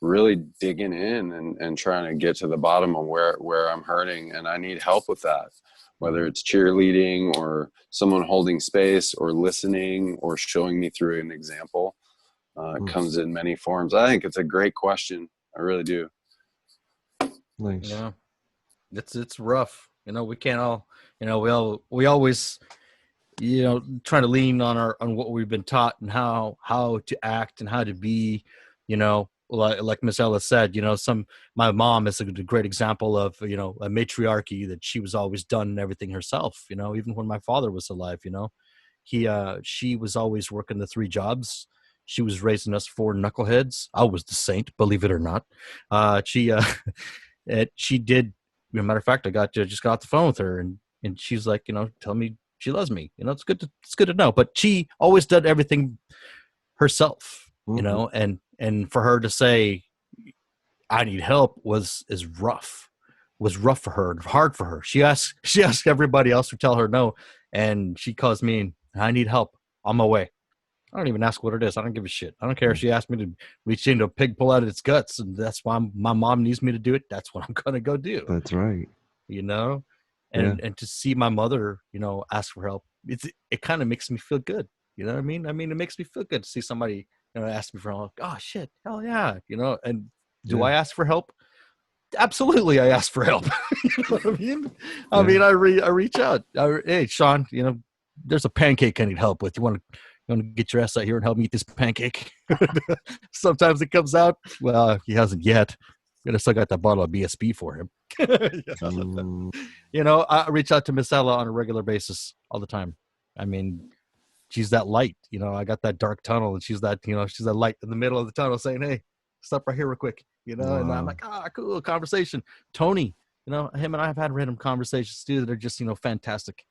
really digging in and trying to get to the bottom of where I'm hurting, and I need help with that, whether it's cheerleading or someone holding space or listening or showing me through an example. It comes in many forms. I think it's a great question. I really do. Nice. Yeah, it's rough. You know, we can't all, you know, we always, you know, try to lean on what we've been taught and how to act and how to be, you know, like Miss Ella said, you know, my mom is a great example of, you know, a matriarchy, that she was always done everything herself, you know, even when my father was alive, you know, she was always working the 3 jobs. She was raising us 4 knuckleheads. I was the saint, believe it or not. She did, as a matter of fact, just got off the phone with her, and she's like, you know, tell me she loves me. You know, it's good to know. But she always did everything herself, you know, and for her to say, I need help was rough for her, hard for her. She asked everybody else to tell her no. And she calls me and, I need help. On my way. I don't even ask what it is. I don't give a shit. I don't care if she asked me to reach into a pig, pull out its guts, and that's why my mom needs me to do it. That's what I'm going to go do. That's right. You know, and to see my mother, you know, ask for help, it kind of makes me feel good. You know what I mean? I mean, it makes me feel good to see somebody, you know, ask me for help. Oh shit, hell yeah, you know. And do I ask for help? Absolutely, I ask for help. You know what I mean? I mean, I reach out. Hey, Sean, you know, there's a pancake I need help with. You want to get your ass out here and help me eat this pancake? Sometimes it comes out. Well, he hasn't yet. I still got that bottle of BSB for him. You know, I reach out to Miss Ella on a regular basis all the time. I mean, she's that light. You know, I got that dark tunnel, and she's that, you know, she's that light in the middle of the tunnel saying, hey, stop right here real quick. You know, and I'm like, cool, conversation. Tony, you know, him and I have had random conversations too that are just, you know, fantastic.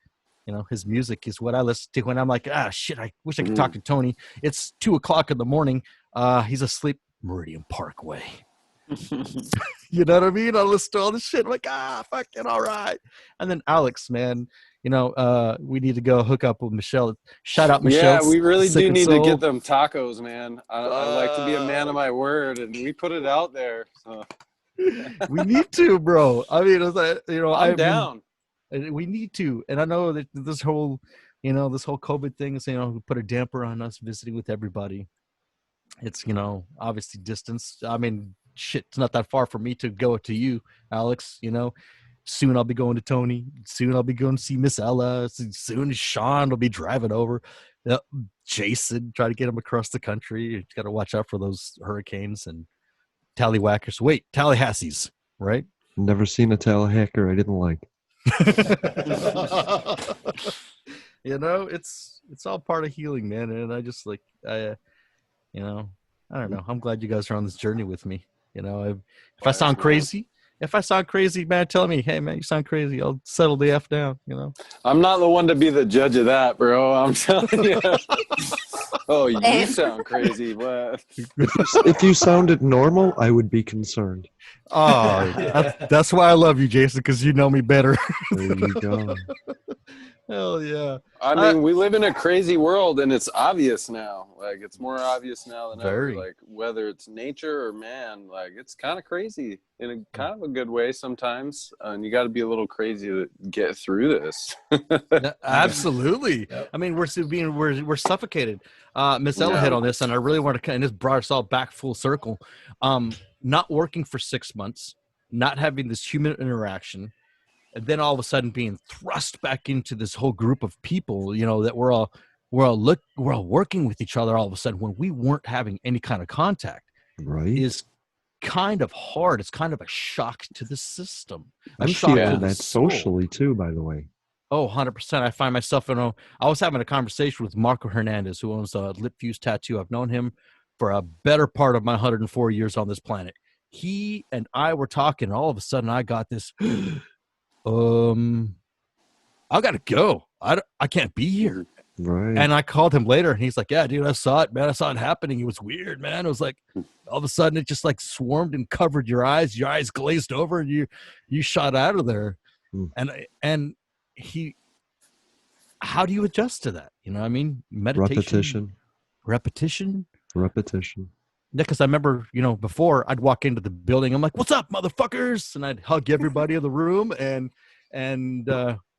You know, his music is what I listen to when I'm like, shit, I wish I could talk to Tony. It's 2:00 in the morning. He's asleep. Meridian Parkway. You know what I mean? I listen to all this shit. I'm like, fucking all right. And then Alex, man, you know, we need to go hook up with Michelle. Shout out Michelle. Yeah, we really do need to get them tacos, man. I like to be a man of my word, and we put it out there. So. We need to, bro. I mean, it's like, you know, I'm down. We need to. And I know that this whole COVID thing is, you know, put a damper on us visiting with everybody. It's, you know, obviously distance. I mean, shit, it's not that far for me to go to you, Alex. You know, soon I'll be going to Tony. Soon I'll be going to see Miss Ella. Soon Sean will be driving over. Jason, try to get him across the country. You got to watch out for those hurricanes and tallywhackers. Wait, Tallahassees, right? Never seen a Tallahacker I didn't like. You know, it's all part of healing, man. And I just like, you know, I don't know. I'm glad you guys are on this journey with me. You know, if I sound crazy, man, tell me, hey, man, you sound crazy. I'll settle the F down, you know. I'm not the one to be the judge of that, bro. I'm telling you. Oh, you sound crazy. But if you sounded normal, I would be concerned. Oh, that's why I love you, Jason, because you know me better. There you go. Hell yeah. I mean, we live in a crazy world, and it's obvious now. Like, it's more obvious now than ever. Like, whether it's nature or man, like, it's kind of crazy in a kind of a good way sometimes. And you got to be a little crazy to get through this. Absolutely. Yep. I mean, we're suffocated. Miss Ella hit on this, and I really want to, and this brought us all back full circle. Not working for 6 months, not having this human interaction, and then all of a sudden being thrust back into this whole group of people, you know, that we're all working with each other all of a sudden when we weren't having any kind of contact. Right. Is kind of hard. It's kind of a shock to the system. I'm feeling that socially too, by the way. Oh, 100%. I find myself, you know, I was having a conversation with Marco Hernandez, who owns a Lip Fuse Tattoo. I've known him for a better part of my 104 years on this planet. He and I were talking, and all of a sudden I got this, I gotta go. I can't be here. Right. And I called him later, and he's like, yeah, dude, I saw it, man. I saw it happening. It was weird, man. It was like all of a sudden it just like swarmed and covered your eyes glazed over, and you shot out of there. And how do you adjust to that? You know what I mean? Meditation. Repetition. Yeah, because I remember, you know, before I'd walk into the building, I'm like, what's up, motherfuckers? And I'd hug everybody in the room, and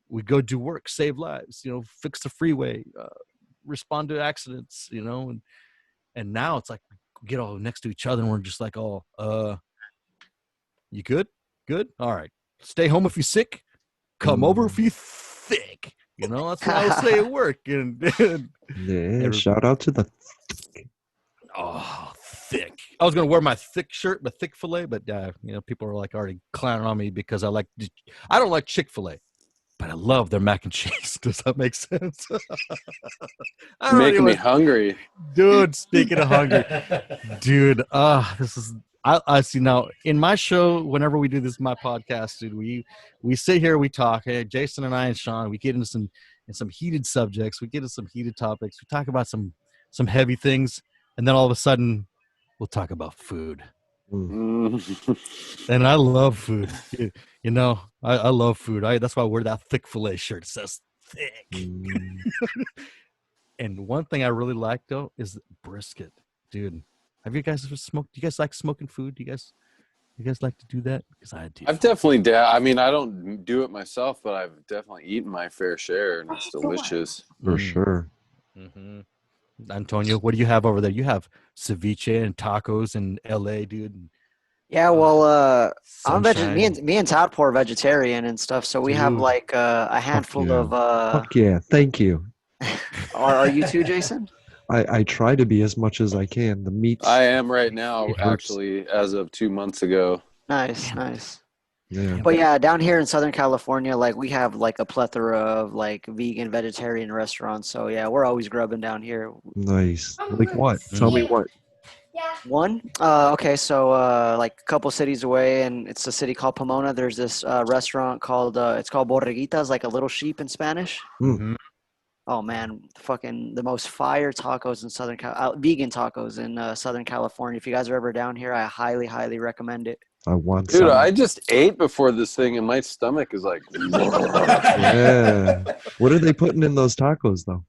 we go do work, save lives, you know, fix the freeway, respond to accidents, you know, and now it's like we get all next to each other and we're just like, oh, you good? Good? All right. Stay home if you're sick. come over if you thick. You know, that's what I would say at work. And Yeah, shout out to the thick. I was gonna wear my thick shirt, my thick fillet, but you know, people are like already clowning on me because I don't like Chick-fil-A, but I love their mac and cheese. Does that make sense? Making me hungry, dude. Speaking of hungry, dude. This is. I see now in my show. Whenever we do this, my podcast, dude, we sit here, we talk. Hey, Jason and I and Sean, we get into some heated subjects. We get into some heated topics. We talk about some heavy things, and then all of a sudden, we'll talk about food. And I love food. You know, I love food. That's why I wear that thick fillet shirt. It says thick. And one thing I really like though is brisket, dude. Have you guys ever smoked? Do you guys like smoking food? Do you guys like to do that? Because I do. I've definitely I mean, I don't do it myself, but I've definitely eaten my fair share, and it's delicious. For sure. Mm-hmm. Antonio, what do you have over there? You have ceviche and tacos in LA, dude. Yeah, well, I'm sunshine. me and Todd are vegetarian and stuff, so we have like a handful of. Fuck yeah! Thank you. Are you too, Jason? I try to be as much as I can. The meat. I am right now, actually, as of 2 months ago. Nice. Yeah. But yeah, down here in Southern California, like we have like a plethora of like vegan, vegetarian restaurants. So yeah, we're always grubbing down here. Nice. Like what? Tell me what. One, okay, so like a couple cities away, and it's a city called Pomona. There's this restaurant called it's called Borreguitas, like a little sheep in Spanish. Mm. Oh man, fucking the most fire tacos in vegan tacos in Southern California. If you guys are ever down here, I highly recommend it. I want Dude, some. I just ate before this thing, and my stomach is like. Yeah. What are they putting in those tacos though?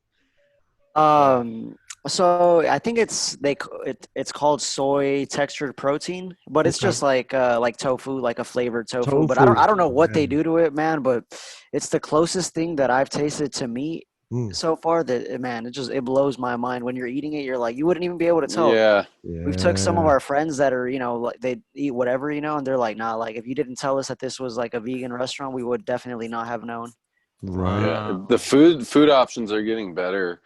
So I think it's called soy textured protein, but it's just like tofu, like a flavored tofu. But I don't know what they do to it, man. But it's the closest thing that I've tasted to meat so far. That man, it blows my mind. When you're eating it, you're like you wouldn't even be able to tell. Yeah. We've took some of our friends that are like they eat whatever and they're like, nah, like if you didn't tell us that this was like a vegan restaurant, we would definitely not have known. Right. Yeah. The food options are getting better.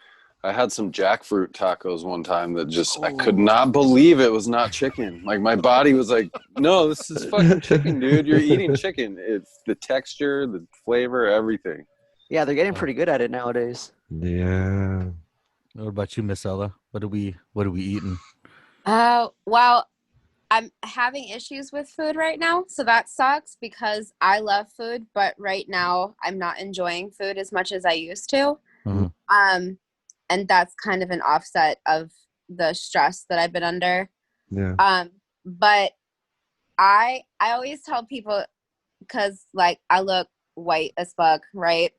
I had some jackfruit tacos one time that I could not believe it was not chicken. Like my body was like, no, this is fucking chicken, dude. You're eating chicken. It's the texture, the flavor, everything. Yeah, they're getting pretty good at it nowadays. Yeah. What about you, Miss Ella? What are we eating? Well, I'm having issues with food right now, so that sucks because I love food, but right now I'm not enjoying food as much as I used to. Mm-hmm. And that's kind of an offset of the stress that I've been under. Yeah. But I always tell people, because like I look white as fuck, right?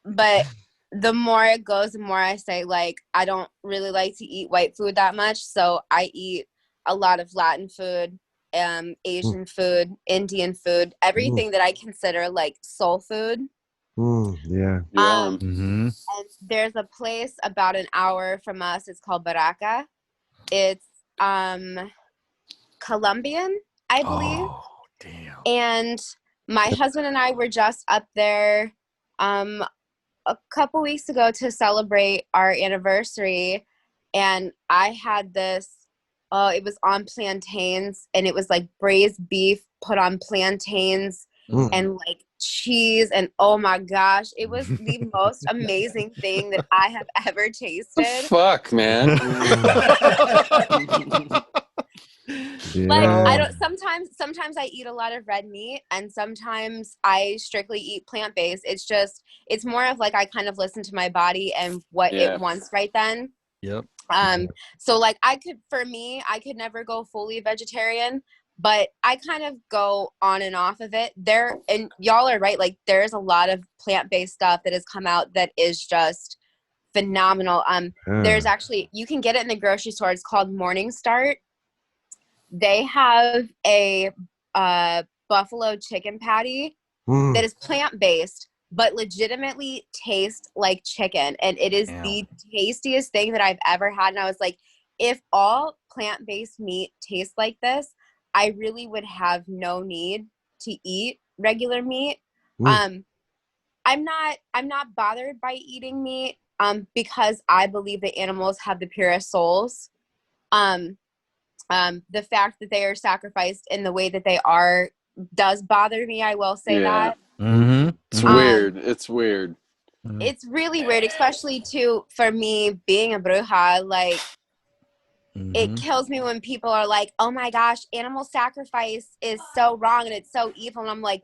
But the more it goes, the more I say like I don't really like to eat white food that much, so I eat a lot of Latin food, Asian food, Indian food, everything that I consider like soul food. Yeah. And there's a place about an hour from us. It's called Baraka. It's Colombian, I believe. Oh, damn. And my husband and I were just up there a couple weeks ago to celebrate our anniversary, and I had this. It was on plantains, and it was like braised beef put on plantains. And like cheese, and oh my gosh, it was the most amazing thing that I have ever tasted. Fuck, man. Like I don't. Sometimes I eat a lot of red meat, and sometimes I strictly eat plant-based. It's more of like I kind of listen to my body and what it wants right then. Yep. So like I could never go fully vegetarian, but I kind of go on and off of it. And y'all are right, like there's a lot of plant-based stuff that has come out that is just phenomenal. There's actually, you can get it in the grocery store. It's called Morning Start. They have a buffalo chicken patty that is plant-based, but legitimately tastes like chicken. And it is the tastiest thing that I've ever had. And I was like, if all plant-based meat tastes like this, I really would have no need to eat regular meat. I'm not bothered by eating meat because I believe that animals have the purest souls. The fact that they are sacrificed in the way that they are does bother me. I will say that. It's weird. It's weird. It's really weird, especially for me being a bruja. Like, it kills me when people are like, "Oh my gosh, animal sacrifice is so wrong and it's so evil." And I'm like,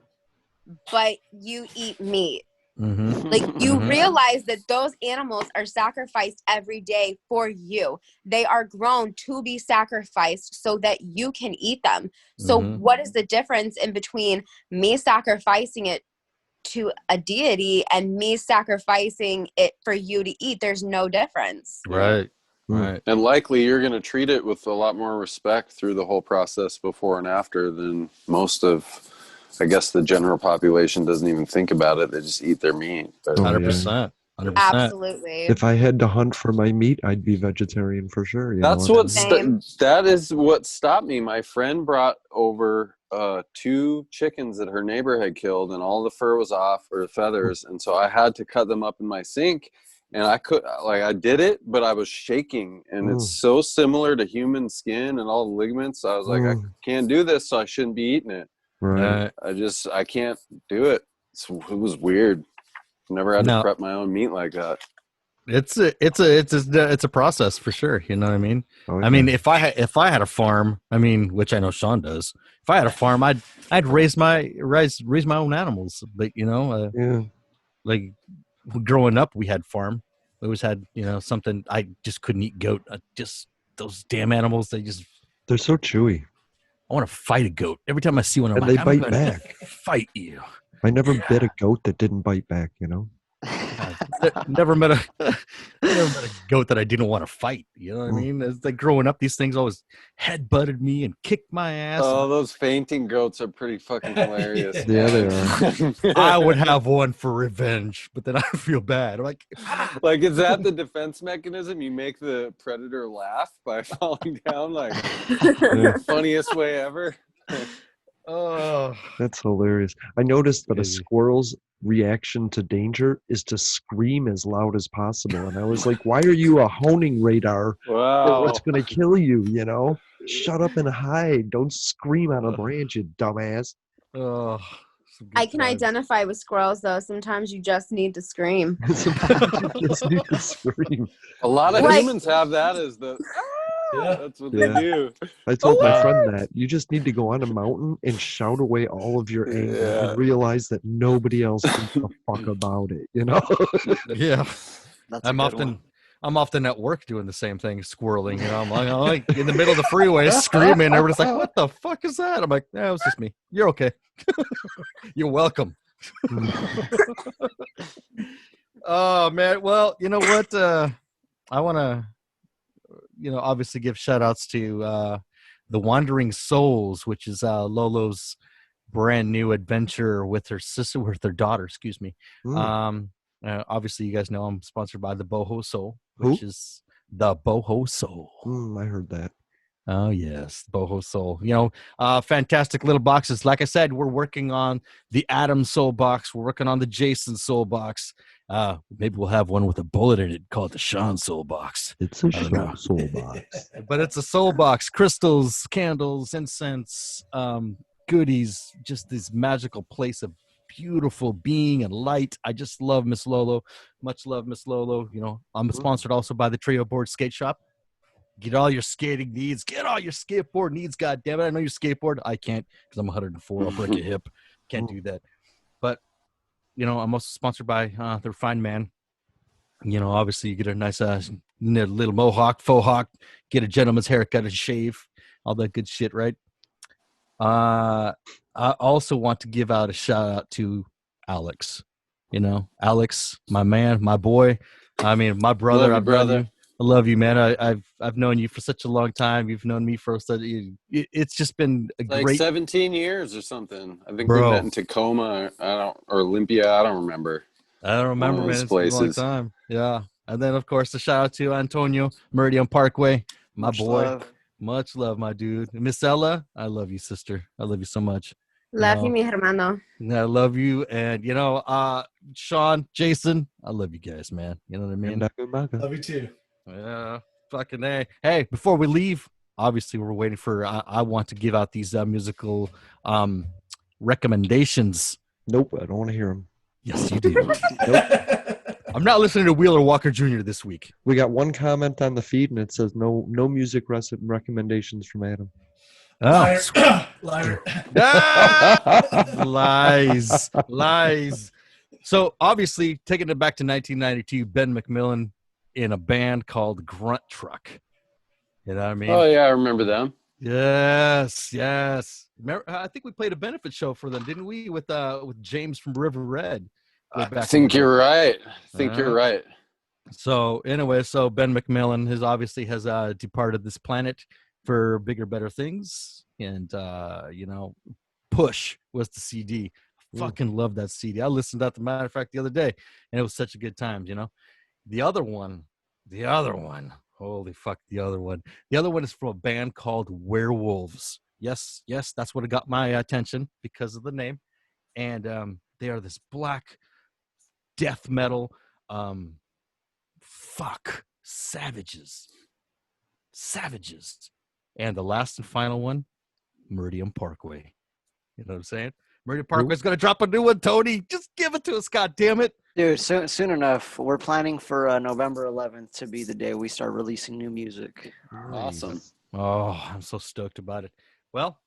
"But you eat meat." Like, you realize that those animals are sacrificed every day for you. They are grown to be sacrificed so that you can eat them. So what is the difference in between me sacrificing it to a deity and me sacrificing it for you to eat? There's no difference. Right. And likely you're going to treat it with a lot more respect through the whole process before and after than most of, I guess, the general population doesn't even think about it. They just eat their meat. 100%. 100%. Absolutely. If I had to hunt for my meat, I'd be vegetarian for sure. That is what stopped me. My friend brought over 2 chickens that her neighbor had killed, and all the fur was off, or the feathers, and so I had to cut them up in my sink. And I did it, but I was shaking, and it's so similar to human skin and all the ligaments. I was like, I can't do this, so I shouldn't be eating it. Right. I can't do it. It was weird. Never had to prep my own meat like that. It's a process for sure. You know what I mean? I mean, if I had a farm, I mean, which I know Sean does. If I had a farm, I'd raise my own animals. But like growing up, we had farm. We always had something. I just couldn't eat goat. Just those damn animals. They're so chewy. I want to fight a goat every time I see one. I'm they like, bite I'm gonna back. Fight you. I never bit a goat that didn't bite back. Never met a goat that I didn't want to fight. You know what I mean? It's like growing up, these things always headbutted me and kicked my ass. Oh, those fainting goats are pretty fucking hilarious. Yeah, they are. I would have one for revenge, but then I feel bad. I'm like, is that the defense mechanism? You make the predator laugh by falling down, like funniest way ever. Oh, that's hilarious. I noticed that a squirrel's reaction to danger is to scream as loud as possible, and I was like, why are you a honing radar for what's going to kill you? Shut up and hide. Don't scream on a branch, you dumbass. I can identify with squirrels, though. Sometimes you just need to scream. You just need to scream. A lot of humans have that as the that's what they do. I told my friend that you just need to go on a mountain and shout away all of your anger and realize that nobody else gives a fuck about it. Yeah. I'm often at work doing the same thing, squirreling. I'm like in the middle of the freeway screaming. Everybody's like, "What the fuck is that?" I'm like, "No, it was just me. You're okay. You're welcome." Oh man. Well, you know what? I want to. Obviously give shout outs to the Wandering Souls, which is Lolo's brand new adventure with her daughter, excuse me. Obviously you guys know I'm sponsored by the Boho Soul, which is the Boho Soul. I heard that. Oh yes, Boho Soul. Fantastic little boxes. Like I said, we're working on the Adam Soul box. We're working on the Jason Soul box. Maybe we'll have one with a bullet in it called the Sean Soul box. It's a Sean Soul box. But it's a soul box. Crystals, candles, incense, goodies. Just this magical place of beautiful being and light. I just love Miss Lolo. Much love, Miss Lolo. I'm sponsored also by the TrejoBoards SkateShop. Get all your skating needs. Get all your skateboard needs. God damn it. I know you skateboard. I can't because I'm 104. I'll break your hip. Can't do that. But, I'm also sponsored by the Refined Man. Obviously you get a nice little mohawk, faux hawk, get a gentleman's haircut and shave. All that good shit, right? I also want to give out a shout out to Alex. Alex, my man, my boy. I mean, my brother. I love you, man. I've known you for such a long time. You've known me for such. It's just been a great 17 years or something. I think we met in Tacoma. Or Olympia. I don't remember. Man. It's been a long time. Yeah, and then of course the shout out to Antonio, Meridian Parkway, my boy. Much love, my dude. Miss Ella, I love you, sister. I love you so much. Love you, mi hermano. I love you. And, Sean, Jason, I love you guys, man. You know what I mean? Love you too. Yeah, fucking A. Hey, before we leave, obviously we're waiting for, I want to give out these musical recommendations. Nope, I don't want to hear them. Yes, you do. Nope. I'm not listening to Wheeler Walker Jr. this week. We got one comment on the feed, and it says no music recommendations from Adam. Oh, liar. Lies. So obviously, taking it back to 1992, Ben McMillan in a band called Grunt Truck. You know what I mean? Oh yeah, I remember them. Yes. Remember, I think we played a benefit show for them, didn't we? With James from River Red. I think you're right. You're right. So anyway, Ben McMillan has departed this planet for bigger, better things, and Push was the CD. Fucking love that CD. I listened to that, as a matter of fact, the other day, and it was such a good time. The other one. Holy fuck, the other one. The other one is from a band called Werewolves. Yes, that's what got my attention because of the name, and they are this black death metal savages. And the last and final one, Meridian Parkway. You know what I'm saying? Meridian Parkway's going to drop a new one, Tony. Just give it to us, God damn it. Dude, soon enough. We're planning for November 11th to be the day we start releasing new music. Awesome. Oh, I'm so stoked about it. Well,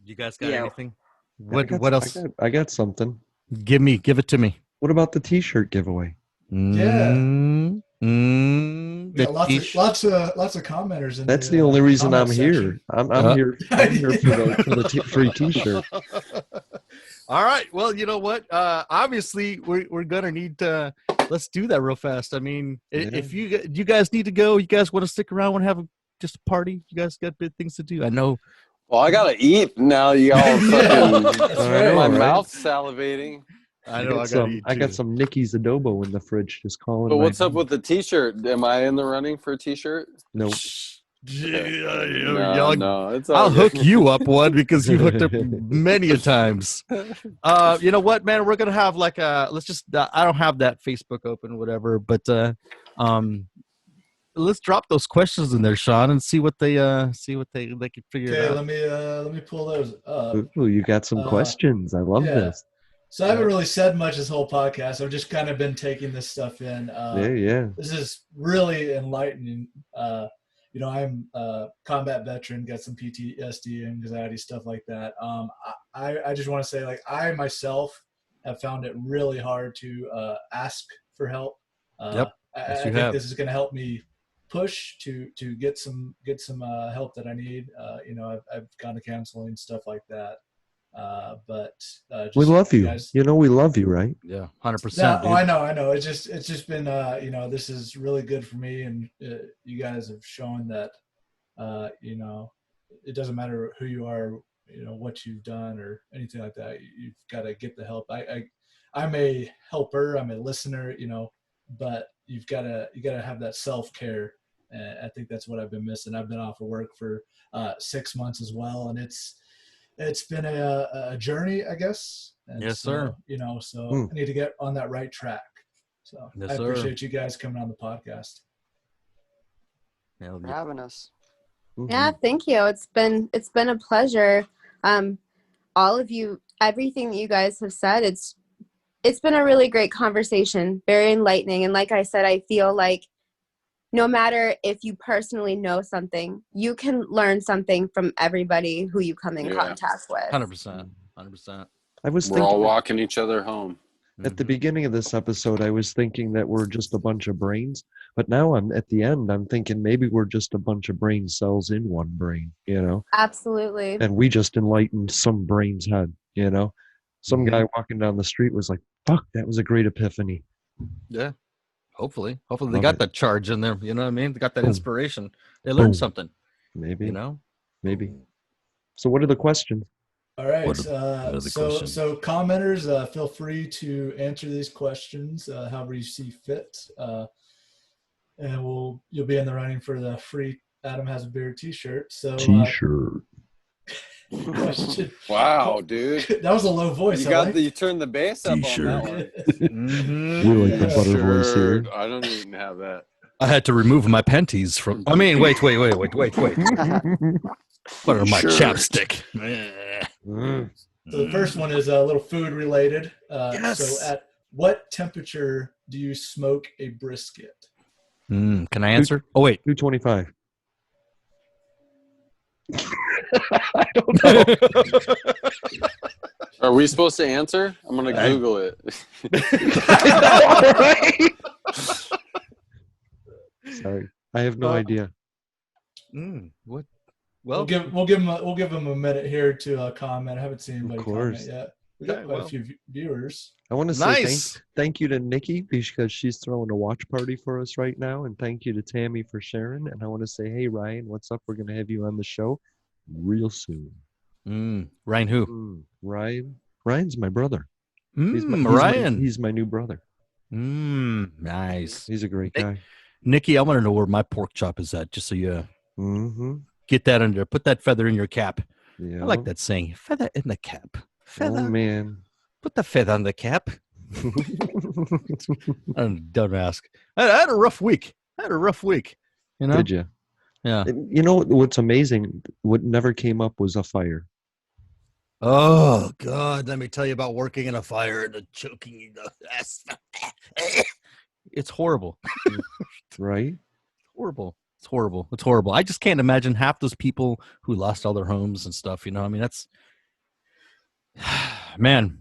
you guys got anything? What else? I got something. Give it to me. What about the T-shirt giveaway? Yeah, lots of commenters. That's the only reason I'm here. I'm here. I'm here for the free T-shirt. All right. Well, you know what? Obviously, we're gonna need to. Let's do that real fast. I mean, if you guys need to go, you guys want to stick around, want to have just a party. You guys got big things to do. I know. Well, I gotta eat now. Y'all fucking my mouth's salivating. I know. I got some Nikki's adobo in the fridge. Just calling. But what's up with the T-shirt? Am I in the running for a T-shirt? Nope. No, it's all I'll good. hook you up one because you hooked up many a times. You know what, man? We're gonna have like let's just. I don't have that Facebook open, whatever. But let's drop those questions in there, Sean, and see what they can figure out. Let me pull those up. Ooh, you got some questions. I love this. So I haven't really said much this whole podcast. I've just kind of been taking this stuff in. This is really enlightening. I'm a combat veteran, got some PTSD, anxiety, stuff like that. I just want to say, like, I myself have found it really hard to ask for help. I think this is going to help me push to get some help that I need. I've gone to counseling, stuff like that. But we love you. Guys, we love you, right? Yeah, 100%. Yeah, I know. It's just been this is really good for me, and you guys have shown that it doesn't matter who you are, what you've done or anything like that. You've got to get the help. I'm a helper. I'm a listener. But you got to have that self-care. And I think that's what I've been missing. I've been off of work for 6 months as well, and it's been a journey, I guess. And yes, sir. I need to get on that right track. So yes, I appreciate you guys coming on the podcast. For having us. Mm-hmm. Yeah, thank you. It's been a pleasure. All of you, everything that you guys have said, it's been a really great conversation, very enlightening. And like I said, I feel like no matter if you personally know something, you can learn something from everybody who you come in contact with. 100%. We're all walking each other home. At the beginning of this episode, I was thinking that we're just a bunch of brains, but now at the end, I'm thinking maybe we're just a bunch of brain cells in one brain, Absolutely. And we just enlightened some brain's head, Some guy walking down the street was like, fuck, that was a great epiphany. Yeah. Hopefully they got that charge in there. You know what I mean? They got that inspiration. They learned something. Maybe. Maybe. So what are the questions? All right. So commenters, feel free to answer these questions however you see fit. And you'll be in the running for the free Adam Has a Beard t-shirt. So t-shirt. Question. Wow, dude. That was a low voice. You turned the bass up T-shirt. on that one. You like the butter voice here? I don't even have that. I had to remove my panties from. I mean, wait. What are my chapstick? So the first one is a little food related. Yes. So at what temperature do you smoke a brisket? Can I answer? Oh wait, 225. I don't know. Are we supposed to answer? I'm gonna Google it. Sorry, I have no idea. What? Well, we'll give him a minute here to comment. I haven't seen anybody comment yet. We got quite a few viewers. I want to say thank you to Nikki because she's throwing a watch party for us right now, and thank you to Tammy for sharing. And I want to say, hey Ryan, what's up? We're gonna have you on the show real soon. Ryan who? Ryan's my brother. Ryan. He's my new brother. Nice. He's a great guy. Nikki, I want to know where my pork chop is at, just so you get that under. Put that feather in your cap. Yeah. I like that saying. Feather in the cap. Feather. Oh man. Put the feather on the cap. Don't ask. I had a rough week. You know? Did you? Yeah. You know what's amazing? What never came up was a fire. Oh God! Let me tell you about working in a fire and the choking. It's horrible. Right? Horrible. It's horrible. I just can't imagine half those people who lost all their homes and stuff. You know, I mean, that's man.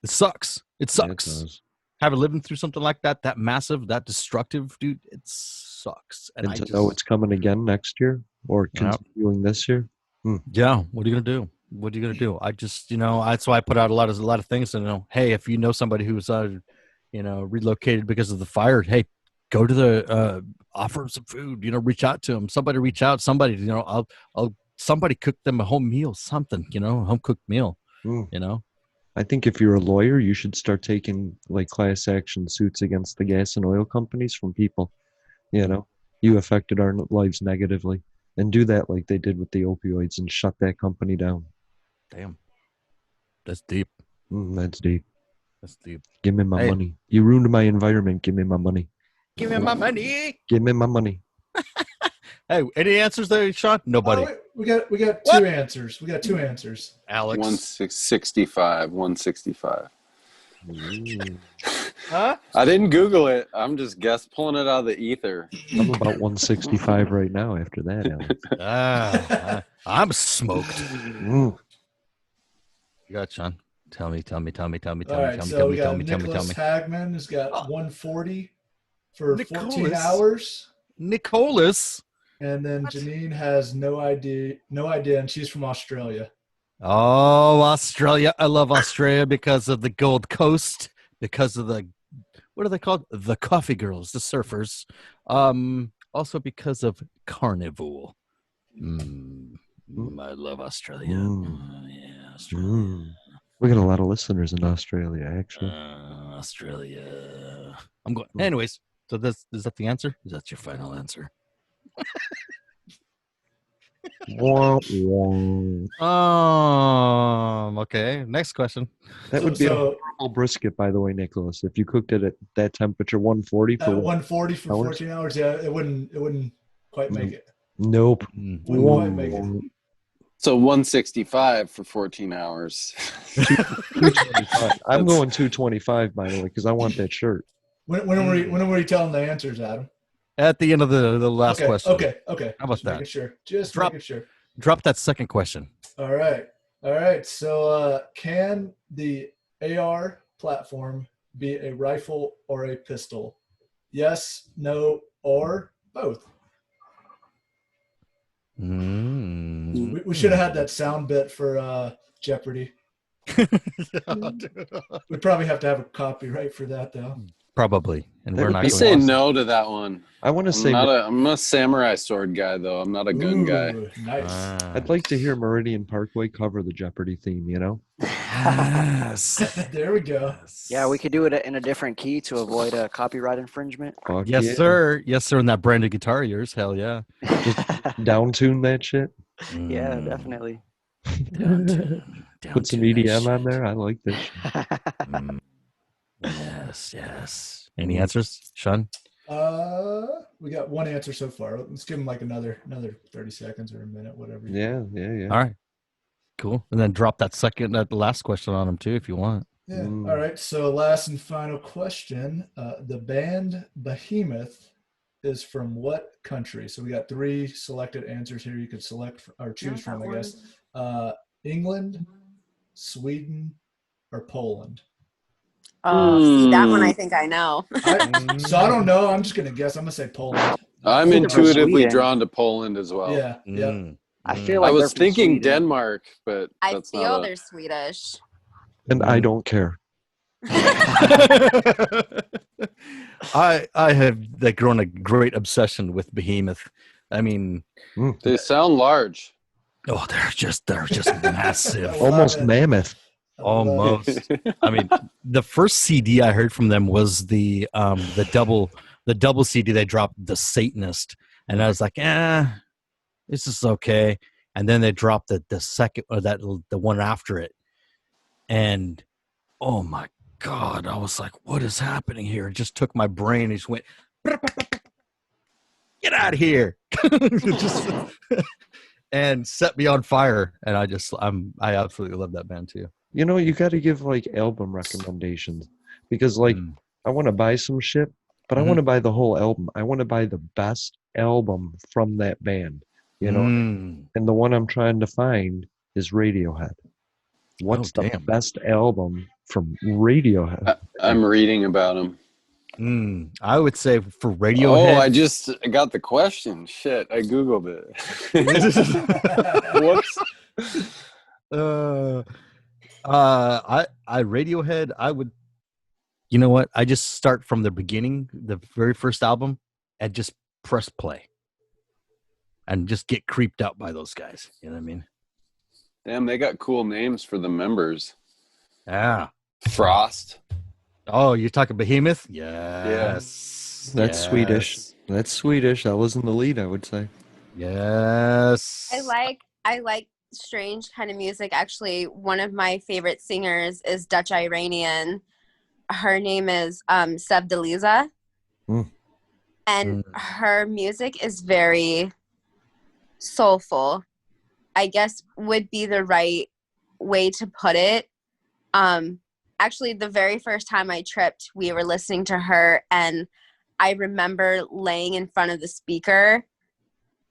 It sucks. It sucks. Yeah, it does. Having living through something like that, that massive, that destructive, dude, it sucks. And to know it's coming again next year or continuing this year. Yeah. What are you gonna do? I just, that's why I put out a lot of things. And hey, if you know somebody who's relocated because of the fire, hey, go to the offer them some food. Reach out to them. Somebody reach out. Somebody, somebody cook them a home meal, something. Home cooked meal. I think if you're a lawyer, you should start taking like class action suits against the gas and oil companies from people. You affected our lives negatively, and do that like they did with the opioids and shut that company down. Damn. That's deep. That's deep. Give me my money. You ruined my environment. Give me my money. Give me my money. Give me my money. Hey, any answers there, Sean? Nobody. We got two answers. We got two answers. Alex. 165. Huh? I didn't Google it. I'm just pulling it out of the ether. I'm about 165 right now after that, Alex. I'm smoked. Mm. You got Sean. Tell me. All right, so we got Nicholas Hagman has got 140 for 14 hours. Nicholas. And then Janine has no idea, and she's from Australia. Oh, Australia. I love Australia because of the Gold Coast, because of what are they called? The coffee girls, the surfers. Also because of Carnival. I love Australia. Yeah, Australia. We got a lot of listeners in Australia, actually. Australia. I'm going. Anyways, so is that the answer? Is that your final answer? Okay. Next question. That would be a horrible brisket, by the way, Nicholas. If you cooked it at that temperature, 140 for 140 for 14 hours. Yeah, it wouldn't quite make it. Nope. Wouldn't quite make it. So 165 for 14 hours. 225. I'm going 225, by the way, because I want that shirt. When were you telling the answers, Adam? At the end of the last question. Okay. How about that? Just making sure. Drop that second question. All right. So can the AR platform be a rifle or a pistol? Yes, no, or both? We should have had that sound bit for Jeopardy. We probably have to have a copyright for that, though. Probably, and we're not. I say no to that one. I want to say I'm a samurai sword guy, though. I'm not a gun guy. Nice. I'd like to hear Meridian Parkway cover the Jeopardy theme. Yes. There we go. Yeah, we could do it in a different key to avoid a copyright infringement. Yes, sir. Yes, sir. And that branded guitar of yours, hell yeah. Just down tune that shit. Yeah, definitely. Put some EDM on there. I like this. Yes. Any answers, Sean? We got one answer so far. Let's give him like another 30 seconds or a minute, whatever. Yeah. All right. Cool. And then drop that last question on him too, if you want. Yeah. All right. So last and final question. The band Behemoth is from what country? So we got 3 selected answers here. You could select or choose from, I guess. England, Sweden, or Poland. See, that one I think I know. So I don't know. I'm just going to guess. I'm going to say Poland. I'm intuitively drawn to Poland as well. Yeah. Yeah. I feel like I was thinking Sweden. Denmark, but I feel they're Swedish. And I don't care. I have grown a great obsession with Behemoth. I mean, they sound large. Oh, they're just massive. Almost mammoth. Almost. I mean, the first CD I heard from them was the double CD they dropped, The Satanist, and I was like, this is okay. And then they dropped the second, or the one after it, and oh my God, I was like, what is happening here? It just took my brain and just went, get out of here. And set me on fire. And I absolutely love that band too. You know, you got to give like album recommendations, because like I want to buy some shit, but I want to buy the whole album. I want to buy the best album from that band, you know? And the one I'm trying to find is Radiohead. What's the best album from Radiohead? I'm reading about them. I would say for Radiohead. Oh, I got the question. Shit, I Googled it. Whoops. Radiohead, I would, you know what? I just start from the beginning, the very first album, and just press play. And just get creeped out by those guys. You know what I mean? Damn, they got cool names for the members. Yeah. Frost. Oh, you're talking Behemoth? Yes. That's Swedish. That's Swedish. That was in the lead, I would say. Yes. I like strange kind of music. Actually, one of my favorite singers is Dutch Iranian. Her name is Sevdaliza. And her music is very soulful, I guess would be the right way to put it. Actually, the very first time I tripped, we were listening to her, and I remember laying in front of the speaker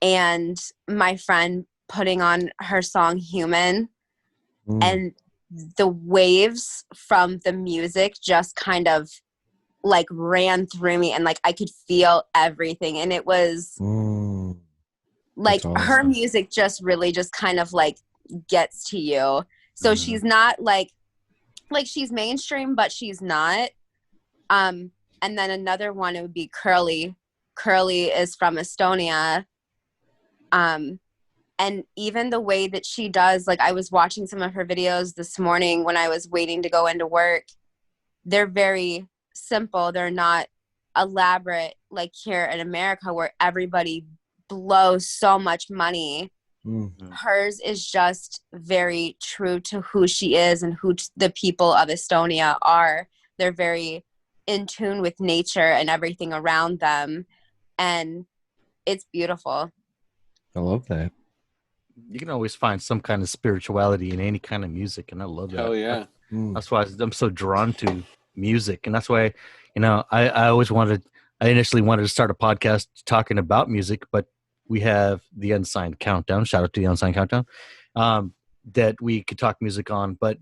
and my friend putting on her song Human, and the waves from the music just kind of like ran through me, and like I could feel everything, and it was like awesome. Her music just really just kind of like gets to you. So she's not like she's mainstream, but she's not. And then another one, it would be Curly. Curly is from Estonia. And even the way that she does, like I was watching some of her videos this morning when I was waiting to go into work. They're very simple. They're not elaborate like here in America where everybody blows so much money. Hers is just very true to who she is and who the people of Estonia are. They're very in tune with nature and everything around them, and it's beautiful. I love that. You can always find some kind of spirituality in any kind of music, and I love that. Hell yeah. That's why I'm so drawn to music, and that's why, you know, I initially wanted to start a podcast talking about music, but we have the Unsigned Countdown. Shout out to the Unsigned Countdown, that we could talk music on. But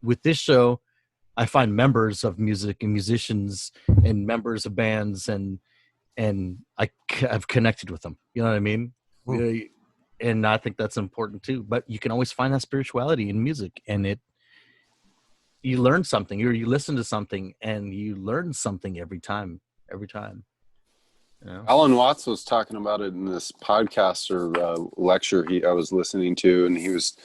with this show, I find members of music and musicians and members of bands, and I've connected with them. You know what I mean? And I think that's important too. But you can always find that spirituality in music, and you learn something, or you listen to something, and you learn something every time. You know? Alan Watts was talking about it in this podcast or lecture I was listening to, and he was,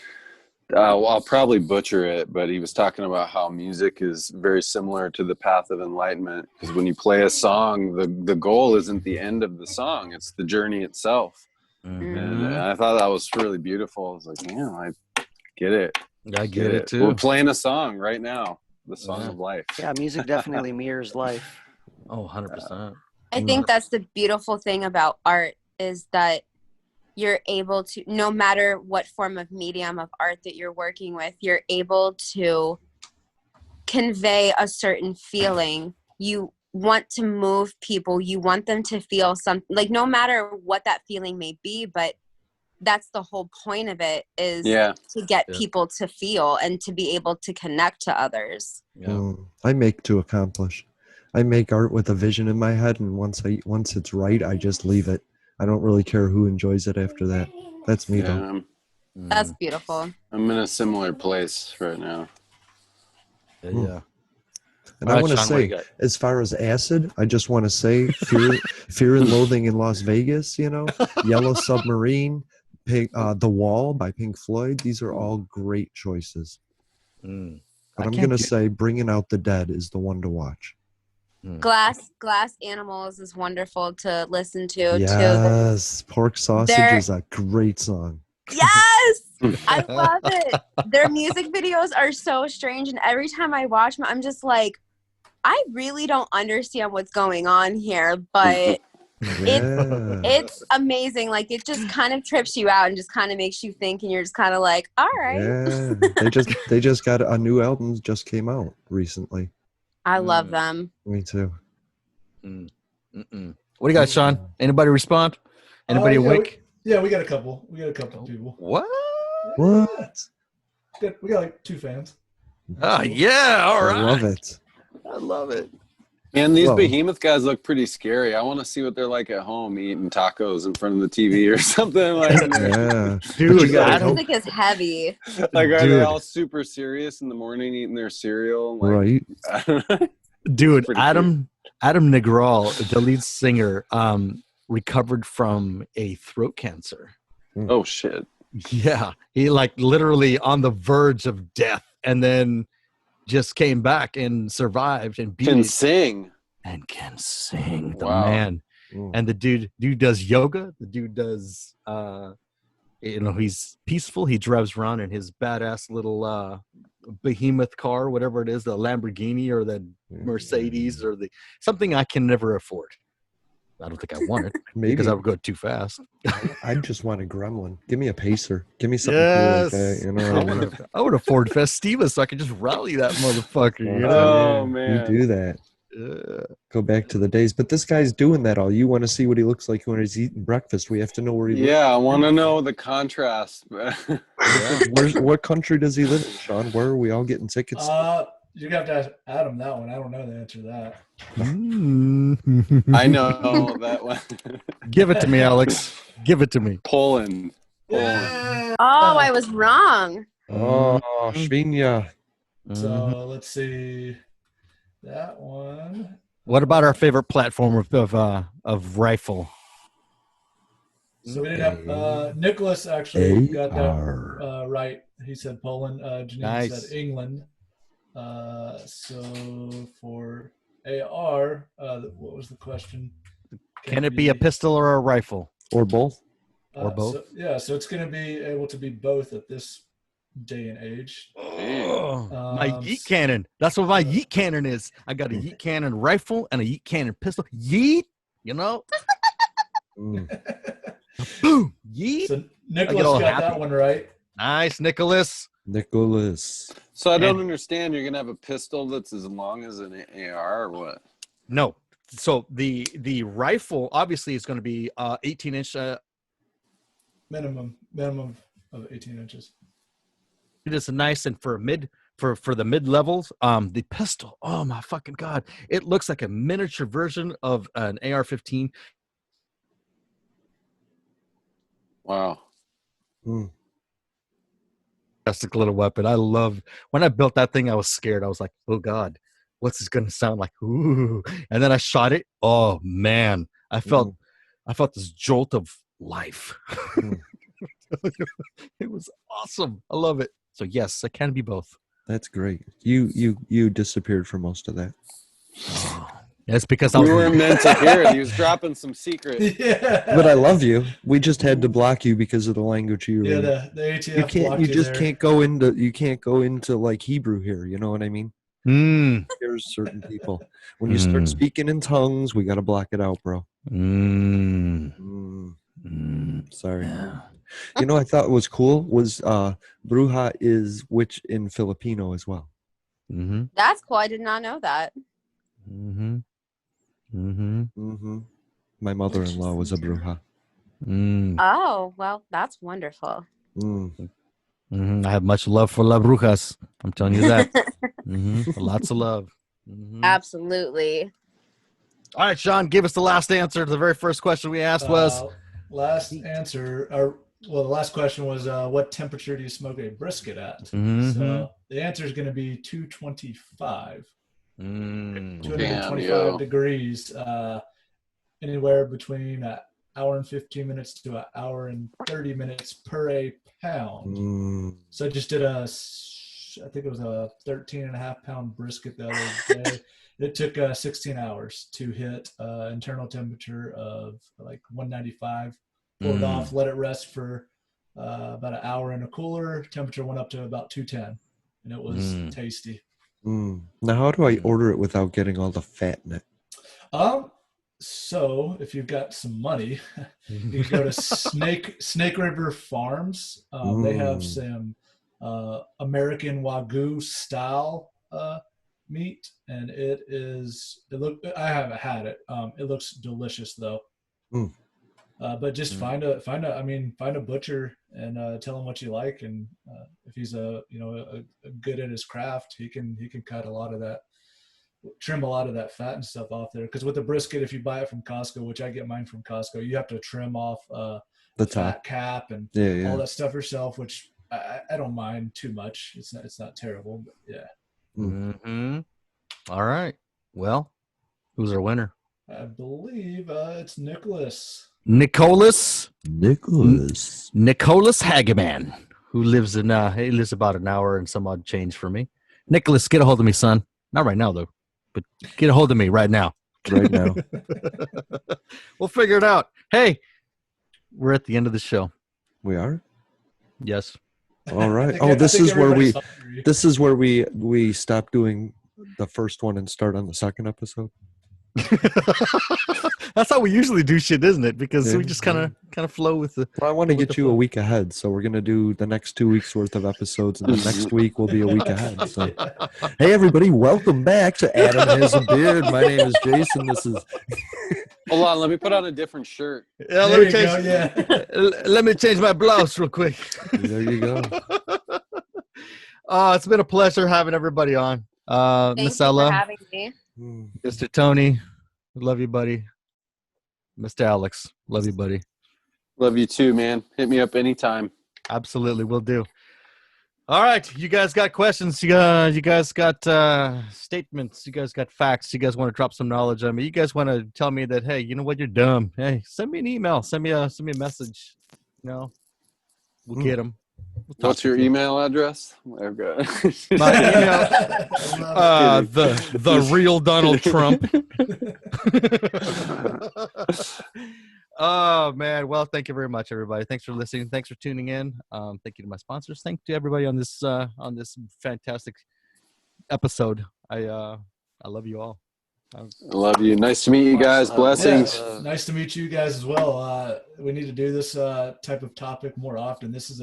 I'll probably butcher it, but he was talking about how music is very similar to the path of enlightenment. Because when you play a song, the goal isn't the end of the song; it's the journey itself. And I thought that was really beautiful. I was like, I Get it. I get it too. We're playing a song right now. The song of life. Yeah, music definitely mirrors life. Oh, 100%. I think that's the beautiful thing about art is that you're able to, no matter what form of medium of art that you're working with, you're able to convey a certain feeling. You want to move people. You want them to feel something, like no matter what that feeling may be, but that's the whole point of it is to get people to feel and to be able to connect to others. I make to accomplish. I make art with a vision in my head, and once it's right, I just leave it. I don't really care who enjoys it after that. That's me though. That's beautiful. I'm in a similar place right now. Yeah. And I want to say, as far as acid, I just want to say Fear and Loathing in Las Vegas, Yellow Submarine, The Wall by Pink Floyd. These are all great choices. But I'm going to say Bringing Out the Dead is the one to watch. Glass Animals is wonderful to listen to Yes, too. Pork Sausage is a great song. Yes, I love it. Their music videos are so strange, and every time I watch them, I'm just like, I really don't understand what's going on here, but it's amazing. Like it just kind of trips you out and just kind of makes you think, and you're just kind of like, all right. Yeah, they just got a new album just came out recently. I love them. Me too. What do you got, Sean? Anybody respond? Anybody awake? We got a couple. We got a couple people. What? We got like 2 fans. Oh, yeah. All right. I love it. I love it. And these Behemoth guys look pretty scary. I want to see what they're like at home eating tacos in front of the TV or something like that. Yeah. Dude, that music is heavy. Like, are they all super serious in the morning eating their cereal? Like, right. Dude, Adam Negral, the lead singer, recovered from a throat cancer. Oh, shit. Yeah. He like literally on the verge of death and then just came back and survived and can sing. The man. And the dude does yoga. The dude does he's peaceful. He drives around in his badass little Behemoth car, whatever it is, the Lamborghini or the Mercedes or something I can never afford. I don't think I want it because I would go too fast. I just want a gremlin. Give me a pacer. Give me something cool like that. I would afford Festiva so I could just rally that motherfucker. Oh, man. You do that. Go back to the days. But this guy's doing that all. You want to see what he looks like when he's eating breakfast. We have to know where he lives. Yeah, I want to know the contrast. What country does he live in, Sean? Where are we all getting tickets? You're going to have to ask Adam that one. I don't know the answer to that. I know that one. Give it to me, Alex. Give it to me. Poland. Oh, I was wrong. Oh, Svinia. So let's see. That one. What about our favorite platform of rifle? So we did have Nicholas actually got that right. He said Poland. Janine said England. So for AR, what was the question? Can it be a pistol or a rifle? Or both? Or both? So it's going to be able to be both at this day and age. My yeet cannon. That's what my yeet cannon is. I got a yeet cannon rifle and a yeet cannon pistol. Yeet, Boom, yeet. So Nicholas got that one right. Nice, Nicholas. So I don't understand. You're gonna have a pistol that's as long as an AR, or what? No. So the rifle obviously is going to be 18-inch. Minimum of 18 inches. It is nice, and for the mid levels, the pistol. Oh my fucking god! It looks like a miniature version of an AR-15. Wow. Fantastic little weapon. I love when I built that thing. I was scared. I was like, oh god, what's this going to sound like? Ooh! And then I shot it. Oh man, I felt this jolt of life. It was awesome. I love it. So yes, it can be both. That's great. You disappeared for most of that. It's because we weren't meant to hear it. He was dropping some secret. Yeah. But I love you. We just had to block you because of the language you Yeah, read. the ATF You just can't go into like Hebrew here. You know what I mean? There's certain people. When you start speaking in tongues, we got to block it out, bro. Sorry. Yeah. You know, I thought was cool was bruja is witch in Filipino as well. That's cool. I did not know that. My mother-in-law was a bruja. Oh, well, that's wonderful. I have much love for La Brujas. I'm telling you that. Lots of love. Absolutely. All right, Sean, give us the last answer to the very first question we asked was. The last question was, what temperature do you smoke a brisket at? So the answer is going to be 225. 225 degrees, anywhere between an hour and 15 minutes to an hour and 30 minutes per a pound. So I just did I think it was a 13.5 pound brisket the other day. It took 16 hours to hit internal temperature of like 195. Pulled it off, let it rest for about an hour in a cooler. Temperature went up to about 210, and it was tasty. Now, how do I order it without getting all the fat in it? So if you've got some money, you can go to Snake River Farms. They have some American Wagyu style meat, and I haven't had it. It looks delicious though. But just find a butcher and tell him what you like, and if he's a good at his craft, he can cut a lot of that, trim a lot of that fat and stuff off there. Because with the brisket, if you buy it from Costco, which I get mine from Costco, you have to trim off the fat cap and all that stuff yourself, which I don't mind too much. It's not terrible, but yeah. All right. Well, who's our winner? I believe it's Nicholas Hageman, who lives he lives about an hour and some odd change from me. Nicholas, get a hold of me, son. Not right now though, but get a hold of me right now. We'll figure it out. Hey, we're at the end of the show. We are? Yes. All right. This is where we stop doing the first one and start on the second episode. That's how we usually do shit, isn't it? Because we just kind of flow with the. Well, I want to get you a week ahead, so we're gonna do the next 2 weeks worth of episodes, and the next week will be a week ahead. So, hey everybody, welcome back to Adam Has a Beard. My name is Jason. This is. Hold on, let me put on a different shirt. Yeah, let me change my blouse real quick. There you go. It's been a pleasure having everybody on. Miss Ella, for having me. Mr. Tony, love you, buddy. Mr. Alex, love you, buddy. Love you too, man. Hit me up anytime. Absolutely, will do. All right, you guys got questions? You guys got statements? You guys got facts? You guys want to drop some knowledge on me? You guys want to tell me that, hey, you know what, you're dumb? Hey, send me an email. Send me a message. We'll get them. What's your email address? I've got my email. The real Donald Trump. Oh man! Well, thank you very much, everybody. Thanks for listening. Thanks for tuning in. Thank you to my sponsors. Thank you to everybody on this fantastic episode. I love you all. I love you. Nice to meet you guys. Blessings. Yeah, nice to meet you guys as well. We need to do this type of topic more often. This is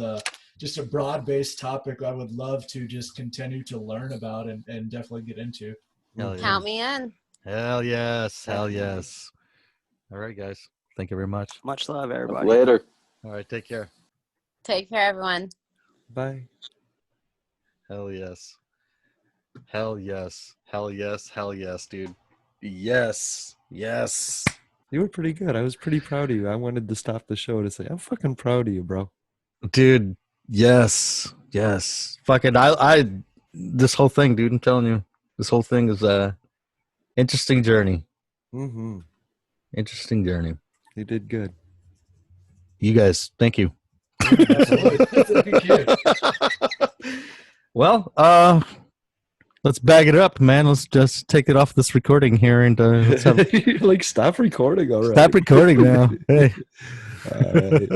just a broad-based topic I would love to just continue to learn about and definitely get into. Count me in. Hell yes. Hell yes. All right, guys. Thank you very much. Much love, everybody. Later. All right, take care. Take care, everyone. Bye. Hell yes. Hell yes. Hell yes. Hell yes, dude. Yes. Yes. You were pretty good. I was pretty proud of you. I wanted to stop the show to say, I'm fucking proud of you, bro. Dude, yes. Yes. Fucking I this whole thing, dude, I'm telling you. This whole thing is a interesting journey. Mm-hmm. Interesting journey. You did good. You guys, thank you. Absolutely. Well, Let's bag it up, man. Let's just take it off this recording here and let's have like stop recording already. Stop recording now. Hey. All right.